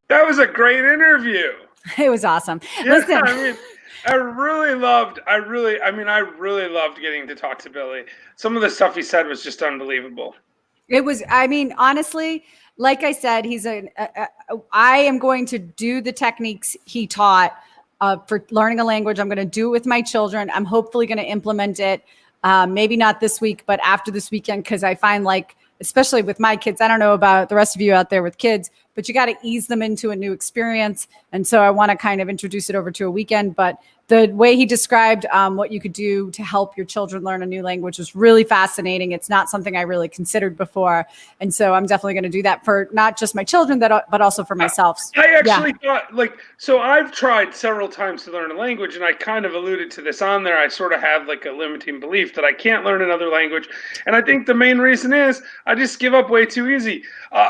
That was a great interview. It was awesome. Yeah, Listen, I really loved getting to talk to Billy. Some of the stuff he said was just unbelievable. it was, I mean, honestly, like I said, I am going to do the techniques he taught for learning a language. I'm going to do it with my children. I'm hopefully going to implement it. Maybe not this week, but after this weekend, because I find like, especially with my kids, I don't know about the rest of you out there with kids, but you got to ease them into a new experience. And so I want to kind of introduce it over to a weekend. But the way he described what you could do to help your children learn a new language was really fascinating. It's not something I really considered before. And so I'm definitely going to do that for not just my children, but also for myself. I actually thought, so I've tried several times to learn a language, and I kind of alluded to this on there. I sort of have like a limiting belief that I can't learn another language. And I think the main reason is I just give up way too easy.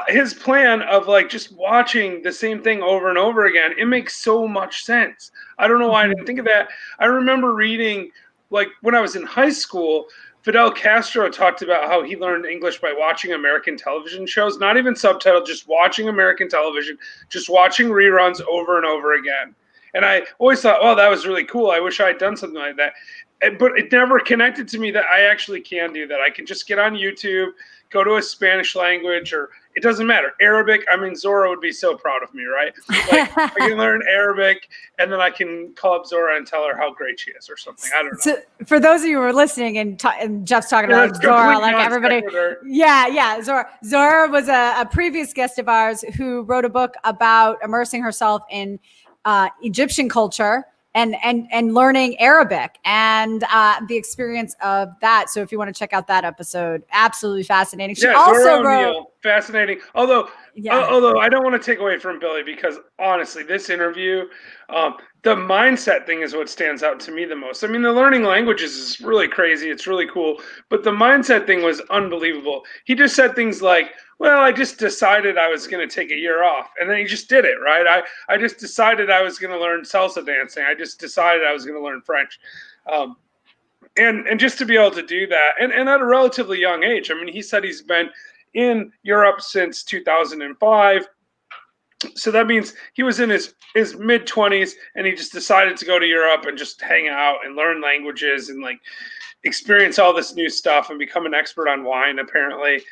His plan of like just watching the same thing over and over again, it makes so much sense. I don't know why I didn't think of that. I remember reading, like when I was in high school, Fidel Castro talked about how he learned English by watching American television shows, not even subtitled, just watching American television, just watching reruns over and over again. And I always thought, oh, that was really cool. I wish I had done something like that. But it never connected to me that I actually can do that. I can just get on YouTube, go to a Spanish language, or it doesn't matter. Arabic, I mean, Zora would be so proud of me, right? Like, I can learn Arabic, and then I can call up Zora and tell her how great she is or something. I don't know. So for those of you who are listening, and Jeff's talking about Zora, like everybody. Yeah. Zora was a previous guest of ours who wrote a book about immersing herself in Egyptian culture and learning Arabic and the experience of that. So if you want to check out that episode, absolutely fascinating. She also wrote fascinating. Although I don't want to take away from Billy, because honestly, this interview, the mindset thing is what stands out to me the most. I mean, the learning languages is really crazy. It's really cool. But the mindset thing was unbelievable. He just said things like, well, I just decided I was going to take a year off. And then he just did it, right? I just decided I was going to learn salsa dancing. I just decided I was going to learn French. And just to be able to do that, and at a relatively young age. I mean, he said he's been in Europe since 2005. So that means he was in his mid-20s, and he just decided to go to Europe and just hang out and learn languages and like experience all this new stuff and become an expert on wine, apparently.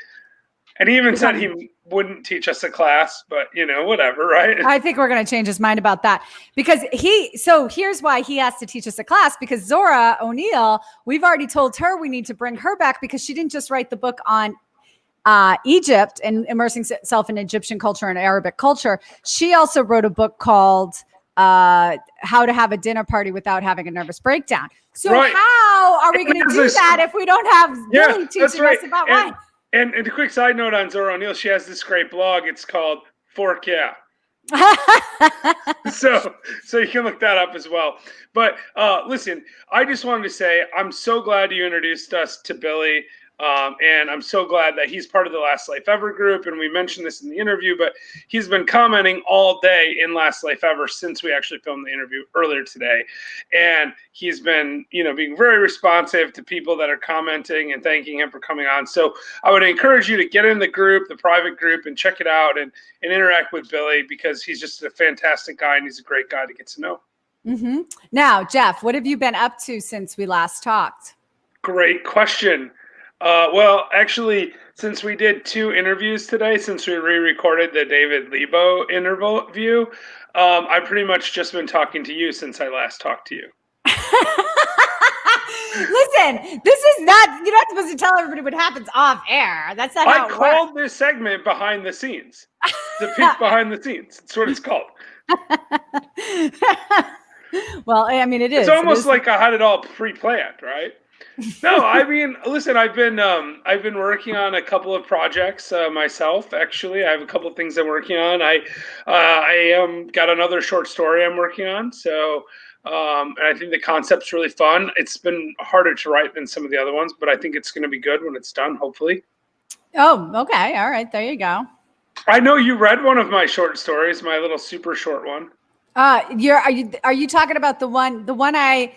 And he even said he wouldn't teach us a class, but whatever, right? I think we're going to change his mind about that because here's why he has to teach us a class, because Zora O'Neill, we've already told her we need to bring her back because she didn't just write the book on Egypt and immersing self in Egyptian culture and Arabic culture. She also wrote a book called How to Have a Dinner Party Without Having a Nervous Breakdown. So how are we going to do that if we don't have Billy teaching us about wine? And a quick side note on Zora O'Neill, she has this great blog. It's called Fork Yeah. So you can look that up as well. But listen, I just wanted to say I'm so glad you introduced us to Billy. And I'm so glad that he's part of the Last Life Ever group. And we mentioned this in the interview, but he's been commenting all day in Last Life Ever since we actually filmed the interview earlier today. And he's been, being very responsive to people that are commenting and thanking him for coming on. So I would encourage you to get in the group, the private group, and check it out and interact with Billy, because he's just a fantastic guy and he's a great guy to get to know. Mm-hmm. Now, Jeff, what have you been up to since we last talked? Great question. Well, actually, since we did 2 interviews today, since we re-recorded the David Lebo interview, I've pretty much just been talking to you since I last talked to you. Listen, this is not, you're not supposed to tell everybody what happens off air. That's not how it works. I called this segment Behind the Scenes. The peek behind the scenes. That's what it's called. Well, I mean, it is. It's almost like I had it all pre-planned, right? No, I mean, listen, I've been working on a couple of projects myself. Actually, I have a couple of things I'm working on. I got another short story I'm working on. So, and I think the concept's really fun. It's been harder to write than some of the other ones, but I think it's going to be good when it's done, hopefully. Oh, okay. All right. There you go. I know you read one of my short stories, my little super short one. Are you talking about the one I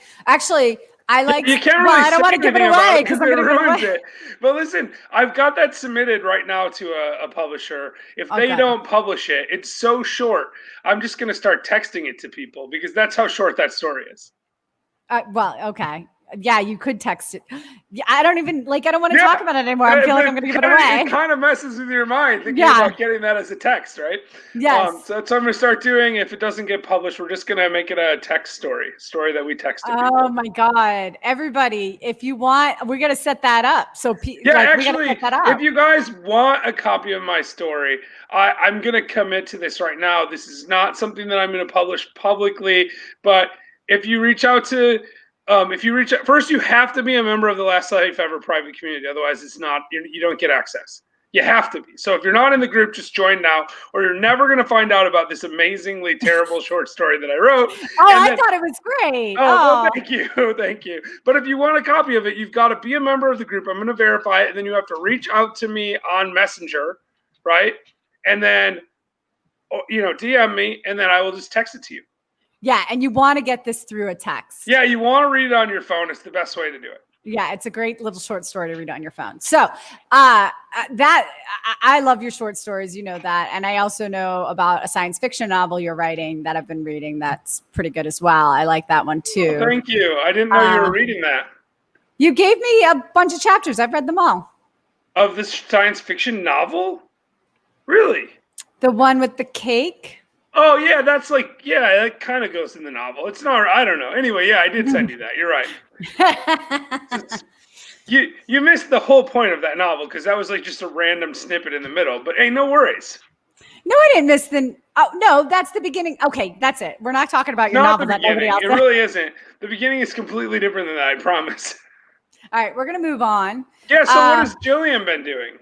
like? You can't really I don't want to give it away because I'm going to ruin it. But listen, I've got that submitted right now to a publisher. If they don't publish it, it's so short. I'm just going to start texting it to people because that's how short that story is. Well, okay. Yeah, you could text it. Yeah, I don't want to talk about it anymore. I feel like I'm going to give it away. It kind of messes with your mind thinking about getting that as a text, right? Yes. So that's what I'm going to start doing. If it doesn't get published, we're just going to make it a text story that we text to people. Oh my God. Everybody, if you want, we're going to set that up. So actually, if you guys want a copy of my story, I'm going to commit to this right now. This is not something that I'm going to publish publicly, but if you reach out to first, you have to be a member of the Last Life Ever private community. Otherwise, it's not, you don't get access. You have to be. So if you're not in the group, just join now, or you're never going to find out about this amazingly terrible short story that I wrote. I thought it was great. Well, thank you. Thank you. But if you want a copy of it, you've got to be a member of the group. I'm going to verify it. And then you have to reach out to me on Messenger, right? And then, DM me, and then I will just text it to you. Yeah, and you want to get this through a text. Yeah, you want to read it on your phone. It's the best way to do it. Yeah, it's a great little short story to read on your phone. So I love your short stories. You know that. And I also know about a science fiction novel you're writing that I've been reading. That's pretty good as well. I like that one too. Oh, thank you. I didn't know you were reading that. You gave me a bunch of chapters. I've read them all. Of this science fiction novel? Really? The one with the cake? Oh, yeah, that kind of goes in the novel. It's not, I don't know. Anyway, yeah, I did send you that. You're right. You missed the whole point of that novel because that was just a random snippet in the middle. But hey, no worries. No, I didn't miss no, that's the beginning. Okay, that's it. We're not talking about your novel that nobody else. It really isn't. The beginning is completely different than that, I promise. All right, we're going to move on. Yeah, so what has Jillian been doing?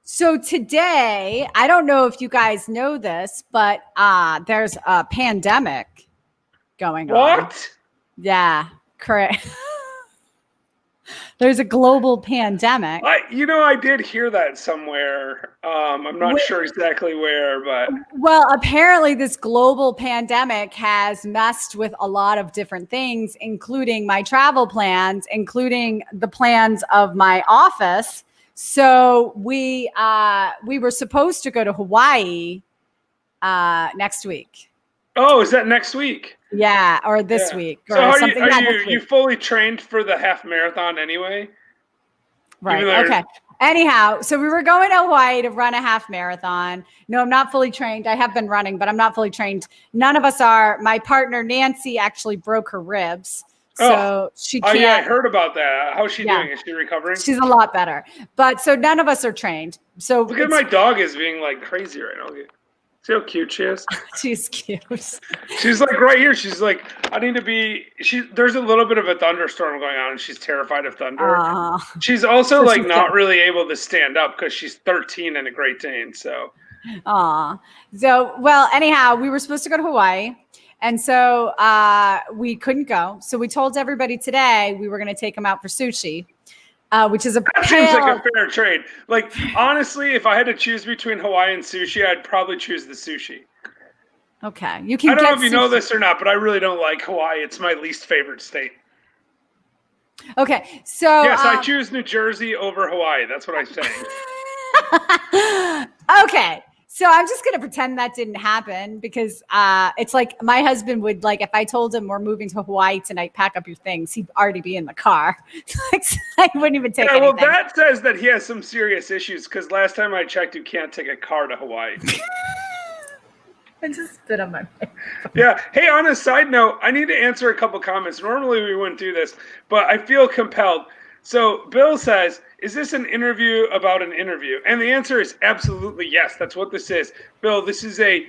So today, I don't know if you guys know this, but there's a pandemic going on. What? Yeah, correct. There's a global pandemic. I did hear that somewhere. I'm not sure exactly where, but. Well, apparently this global pandemic has messed with a lot of different things, including my travel plans, including the plans of my office. So we were supposed to go to Hawaii next week. Oh, is that next week? Yeah, or this week. So or are you fully trained for the half marathon anyway? Right. Okay. Anyhow, so we were going to Hawaii to run a half marathon. No, I'm not fully trained. I have been running, but I'm not fully trained. None of us are. My partner, Nancy, actually broke her ribs. So she can't. Oh, yeah, I heard about that. How's she doing? Is she recovering? She's a lot better. But so none of us are trained. So look at my dog is being like crazy right now. See how cute she is? She's cute. She's like right here. She's like, I need to be. There's a little bit of a thunderstorm going on, and she's terrified of thunder. She's also like not really able to stand up because she's 13 and a Great Dane. So, well, anyhow, we were supposed to go to Hawaii, and so we couldn't go. So we told everybody today we were going to take them out for sushi. Which is seems like a fair trade. Like, honestly, if I had to choose between Hawaii and sushi, I'd probably choose the sushi. Okay. You can. I don't know if you know this or not, but I really don't like Hawaii. It's my least favorite state. Okay. So yes, I choose New Jersey over Hawaii. That's what I'm saying. Okay. So I'm just going to pretend that didn't happen because it's like my husband would like, if I told him we're moving to Hawaii tonight, pack up your things, he'd already be in the car. I wouldn't even take anything. Well, that says that he has some serious issues because last time I checked, you can't take a car to Hawaii. I just spit on my face. Yeah. Hey, on a side note, I need to answer a couple comments. Normally we wouldn't do this, but I feel compelled. So Bill says, is this an interview about an interview? And the answer is absolutely yes. That's what this is. Bill, this is a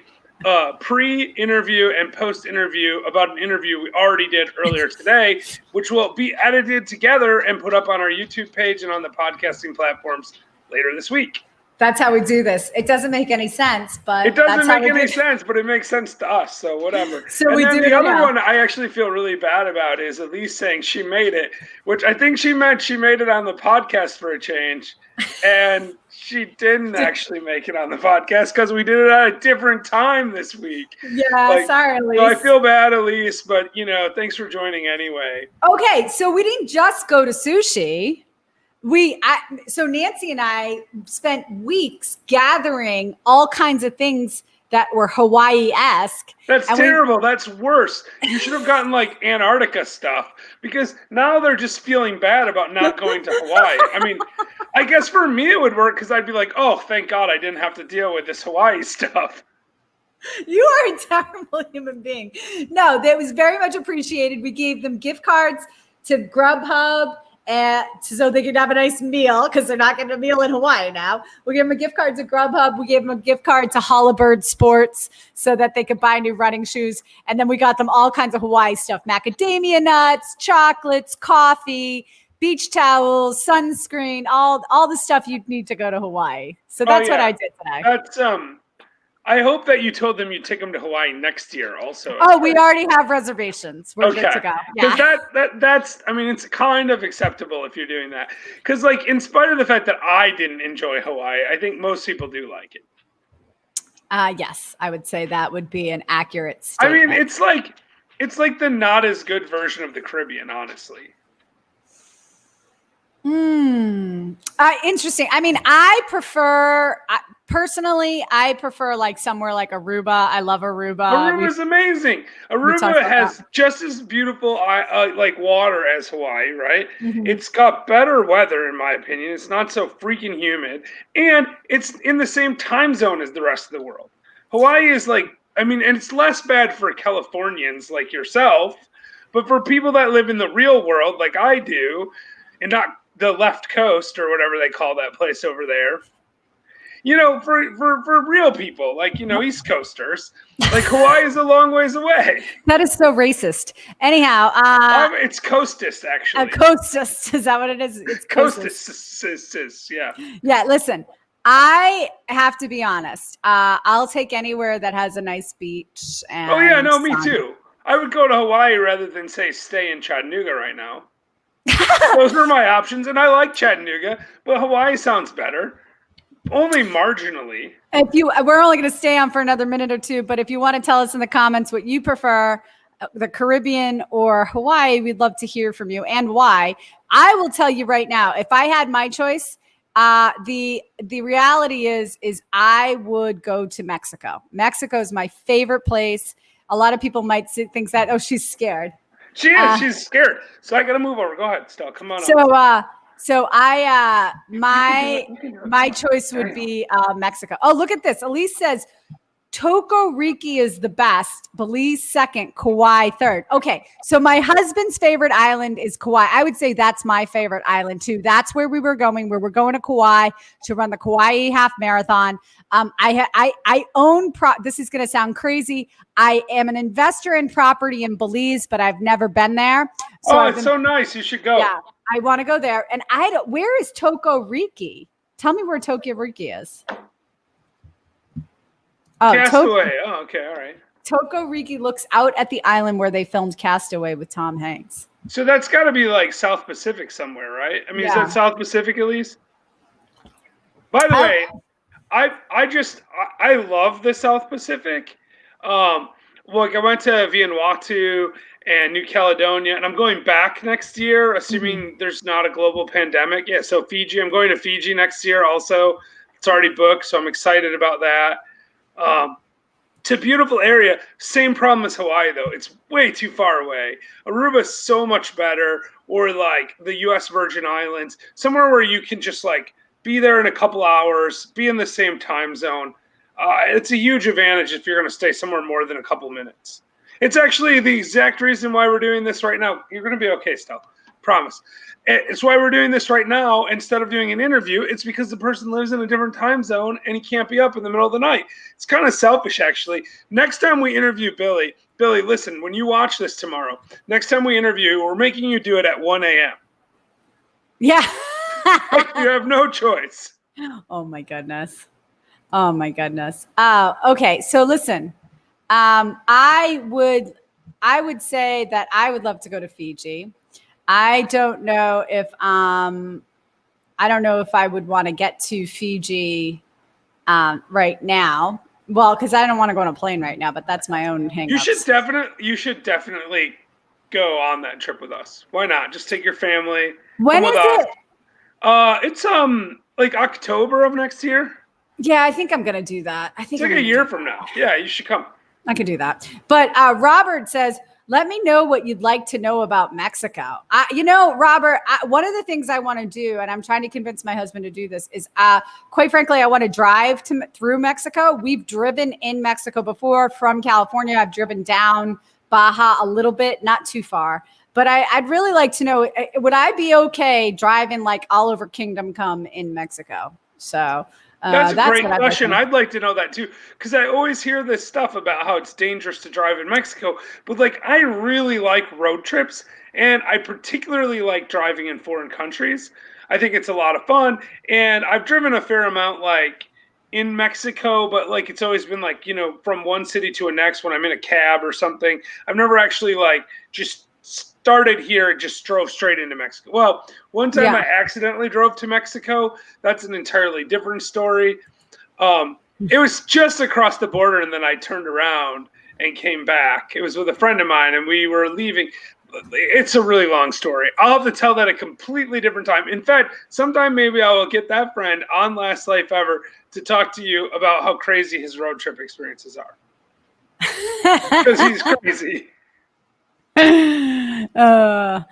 pre-interview and post-interview about an interview we already did earlier today, which will be edited together and put up on our YouTube page and on the podcasting platforms later this week. That's how we do this. It doesn't make any sense, but it doesn't make any sense, but it makes sense to us. So whatever. So and then the other one I actually feel really bad about is Elise saying she made it, which I think she meant she made it on the podcast for a change, and she didn't actually make it on the podcast because we did it at a different time this week. Yeah, sorry, Elise. So I feel bad, Elise, but thanks for joining anyway. Okay, so we didn't just go to sushi. So Nancy and I spent weeks gathering all kinds of things that were Hawaii-esque. That's terrible. That's worse. You should have gotten like Antarctica stuff because now they're just feeling bad about not going to Hawaii. I mean, I guess for me it would work because I'd be like, oh, thank God I didn't have to deal with this Hawaii stuff. You are a terrible human being. No, that was very much appreciated. We gave them gift cards to Grubhub, so they could have a nice meal because they're not getting a meal in Hawaii now. We gave them a gift card to Grubhub. We gave them a gift card to Hollabird Sports so that they could buy new running shoes. And then we got them all kinds of Hawaii stuff: macadamia nuts, chocolates, coffee, beach towels, sunscreen, all the stuff you'd need to go to Hawaii. So that's what I did today. That's I hope that you told them you'd take them to Hawaii next year also. Oh, we already have reservations. We're good to go. Yeah. That's I mean, it's kind of acceptable if you're doing that. Because like, in spite of the fact that I didn't enjoy Hawaii, I think most people do like it. Yes, I would say that would be an accurate statement. I mean, it's like the not as good version of the Caribbean, honestly. Interesting. I mean, I prefer like somewhere like Aruba. I love Aruba. Aruba's amazing. Aruba has just as beautiful like water as Hawaii, right? Mm-hmm. It's got better weather, in my opinion. It's not so freaking humid, and it's in the same time zone as the rest of the world. Hawaii is like, I mean, and it's less bad for Californians like yourself, but for people that live in the real world like I do, and not the left coast or whatever they call that place over there. For real people, like, East Coasters, like Hawaii is a long ways away. That is so racist. Anyhow, it's coastist, actually. Coastist, is that what it is? It's coastist, yeah. Yeah, listen, I have to be honest. I'll take anywhere that has a nice beach. And me too. I would go to Hawaii rather than, say, stay in Chattanooga right now. Those were my options, and I like Chattanooga, but Hawaii sounds better. Only marginally. We're only going to stay on for another minute or two, but if you want to tell us in the comments what you prefer, the Caribbean or Hawaii, we'd love to hear from you and why. I will tell you right now, if I had my choice, the reality is I would go to Mexico. Mexico is my favorite place. a lot of people might think that, oh, she's scared. She is. She's scared. So I got to move over. Go ahead, Stella. Come on. So I my choice would be Mexico. Oh, look at this. Elise says Toco Rique is the best, Belize second, Kauai third. Okay, so my husband's favorite island is Kauai. I would say that's my favorite island too. That's where we were going. We were going to Kauai to run the Kauai half marathon. I own. This is going to sound crazy. I am an investor in property in Belize, but I've never been there. So it's so nice. You should go. Yeah, I want to go there. And where is Toco Rique? Tell me where Toco Rique is. Oh, Castaway. Okay, all right. Toco Rique looks out at the island where they filmed Castaway with Tom Hanks. So that's got to be like South Pacific somewhere, right? I mean, is that South Pacific at least? By the way, I love the South Pacific. Look, I went to Vanuatu and New Caledonia, and I'm going back next year, assuming there's not a global pandemic. Yeah, so Fiji. I'm going to Fiji next year also. It's already booked, so I'm excited about that. It's a beautiful area. Same problem as Hawaii, though. It's way too far away. Aruba's so much better, or like the U.S. Virgin Islands, somewhere where you can just like be there in a couple hours, be in the same time zone. It's a huge advantage if you're going to stay somewhere more than a couple minutes. It's actually the exact reason why we're doing this right now. You're going to be okay, Stella. Promise. It's why we're doing this right now instead of doing an interview. It's because the person lives in a different time zone and he can't be up in the middle of the night. It's kind of selfish, actually. Next time we interview Billy, listen, when you watch this tomorrow, next time we interview, we're making you do it at 1 a.m. Yeah. You have no choice. Oh, my goodness. Okay, so listen, I would say that I would love to go to Fiji. I don't know if I would want to get to Fiji right now. Well, because I don't want to go on a plane right now, but that's my own hang-up. You should definitely go on that trip with us. Why not? Just take your family. When is it? It's like October of next year. Yeah, I think I'm gonna do that. I think it's like a year from now. Yeah, you should come. I could do that. But Robert says, let me know what you'd like to know about Mexico. Robert, one of the things I want to do, and I'm trying to convince my husband to do this, is quite frankly, I want to drive through Mexico. We've driven in Mexico before from California. I've driven down Baja a little bit, not too far. But I'd really like to know, would I be okay driving like all over Kingdom Come in Mexico? So that's a great question. I'd like to know that too, because I always hear this stuff about how it's dangerous to drive in Mexico. But like, I really like road trips, and I particularly like driving in foreign countries. I think it's a lot of fun, and I've driven a fair amount like in Mexico, but like it's always been like, from one city to the next when I'm in a cab or something. I've never actually like just started here and just drove straight into Mexico. Well, one time I accidentally drove to Mexico. That's an entirely different story. It was just across the border, and then I turned around and came back. It was with a friend of mine, and we were leaving. It's a really long story. I'll have to tell that a completely different time. In fact, sometime maybe I will get that friend on Last Life Ever to talk to you about how crazy his road trip experiences are. Because he's crazy. I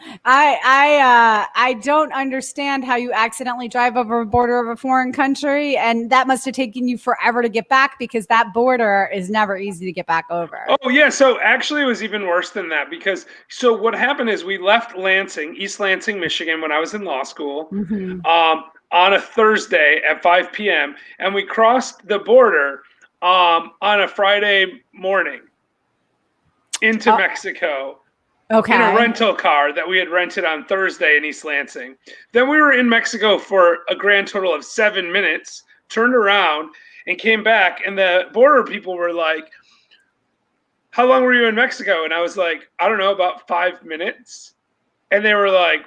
don't understand how you accidentally drive over a border of a foreign country, and that must have taken you forever to get back, because that border is never easy to get back over. Oh yeah, so actually it was even worse than that, because so what happened is we left East Lansing, Michigan when I was in law school on a Thursday at 5 p.m. and we crossed the border on a Friday morning into Mexico. Okay. In a rental car that we had rented on Thursday in East Lansing. Then we were in Mexico for a grand total of 7 minutes, turned around and came back. And the border people were like, how long were you in Mexico? And I was like, I don't know, about 5 minutes. And they were like,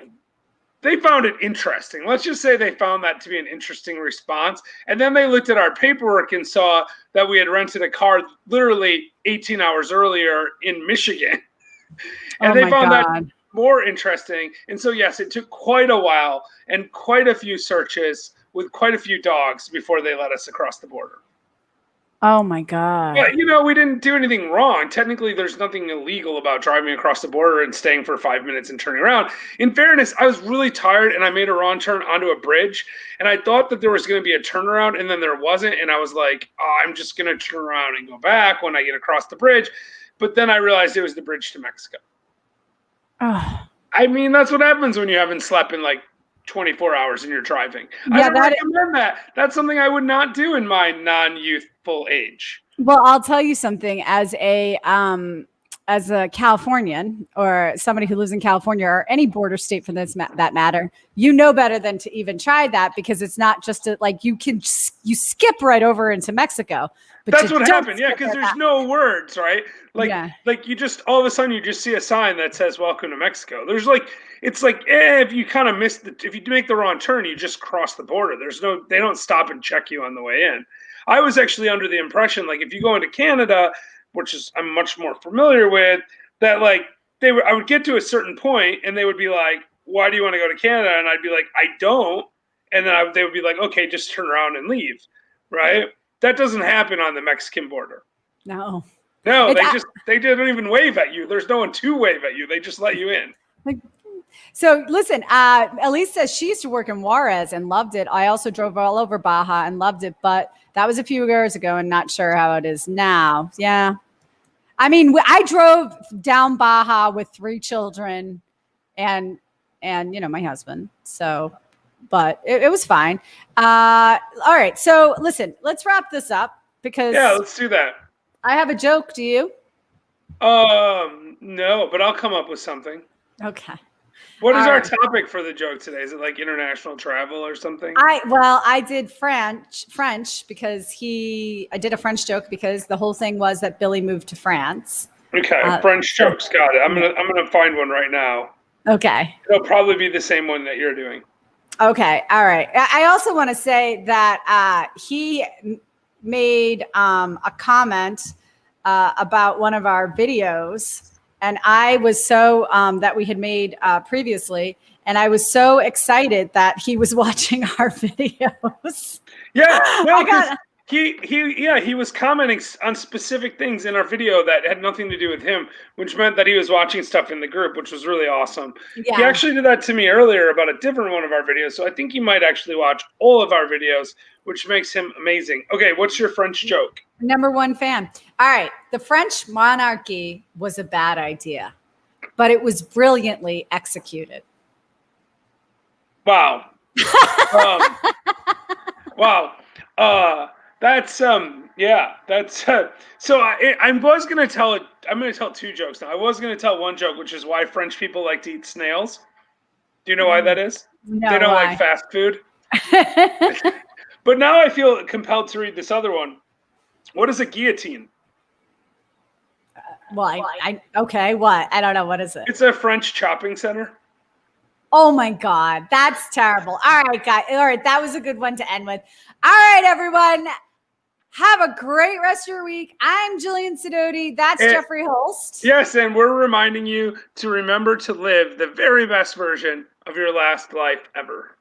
they found it interesting. Let's just say they found that to be an interesting response. And then they looked at our paperwork and saw that we had rented a car literally 18 hours earlier in Michigan. And they found that more interesting. And so, yes, it took quite a while and quite a few searches with quite a few dogs before they let us across the border. Oh my God. But, we didn't do anything wrong. Technically, there's nothing illegal about driving across the border and staying for 5 minutes and turning around. In fairness, I was really tired and I made a wrong turn onto a bridge. And I thought that there was going to be a turnaround and then there wasn't. And I was like, oh, I'm just going to turn around and go back when I get across the bridge. But then I realized it was the bridge to Mexico. Oh. I mean, that's what happens when you haven't slept in like 24 hours and you're driving. Yeah, I don't recommend that. That's something I would not do in my non-youthful age. Well, I'll tell you something as a Californian or somebody who lives in California or any border state for that matter, better than to even try that, because it's not just you skip right over into Mexico. But that's what happened. Yeah, because there's no words, right? Like you just all of a sudden you just see a sign that says "Welcome to Mexico." There's if you kind of if you make the wrong turn, you just cross the border. They don't stop and check you on the way in. I was actually under the impression, like, if you go into Canada, which is I'm much more familiar with, that I would get to a certain point and they would be like, "Why do you want to go to Canada?" And I'd be like, "I don't." And then they would be like, "Okay, just turn around and leave." Right? That doesn't happen on the Mexican border. No, they don't even wave at you. There's no one to wave at you. They just let you in. So listen, Elise says she used to work in Juarez and loved it. I also drove all over Baja and loved it, but that was a few years ago and not sure how it is now. Yeah. I mean, I drove down Baja with 3 children and my husband. So, but it was fine. All right. So listen, let's wrap this up because let's do that. I have a joke. Do you? No, but I'll come up with something. Okay. What is our topic for the joke today? Is it like international travel or something? I did French because I did a French joke because the whole thing was that Billy moved to France. Okay, French jokes. Got it. I'm gonna find one right now. Okay. It'll probably be the same one that you're doing. Okay. All right. I also want to say that he made a comment about one of our videos. And I was so that we had made previously, and I was so excited that he was watching our videos. Yeah, no, he was commenting on specific things in our video that had nothing to do with him, which meant that he was watching stuff in the group, which was really awesome. Yeah. He actually did that to me earlier about a different one of our videos, so I think he might actually watch all of our videos, which makes him amazing. Okay, what's your French joke? Number 1 fan. All right. The French monarchy was a bad idea, but it was brilliantly executed. Wow. Wow. That's so I was going to tell it. I'm going to tell 2 jokes now. I was going to tell one joke, which is why French people like to eat snails. Do you know why that is? No, they don't like fast food. But now I feel compelled to read this other one. What is a guillotine? Okay, what? I don't know. What is it? It's a French chopping center. Oh my God, that's terrible. All right, guys. All right, that was a good one to end with. All right, everyone. Have a great rest of your week. I'm Jillian Sidoti. That's Jeffrey Holst. Yes, and we're reminding you to remember to live the very best version of your last life ever.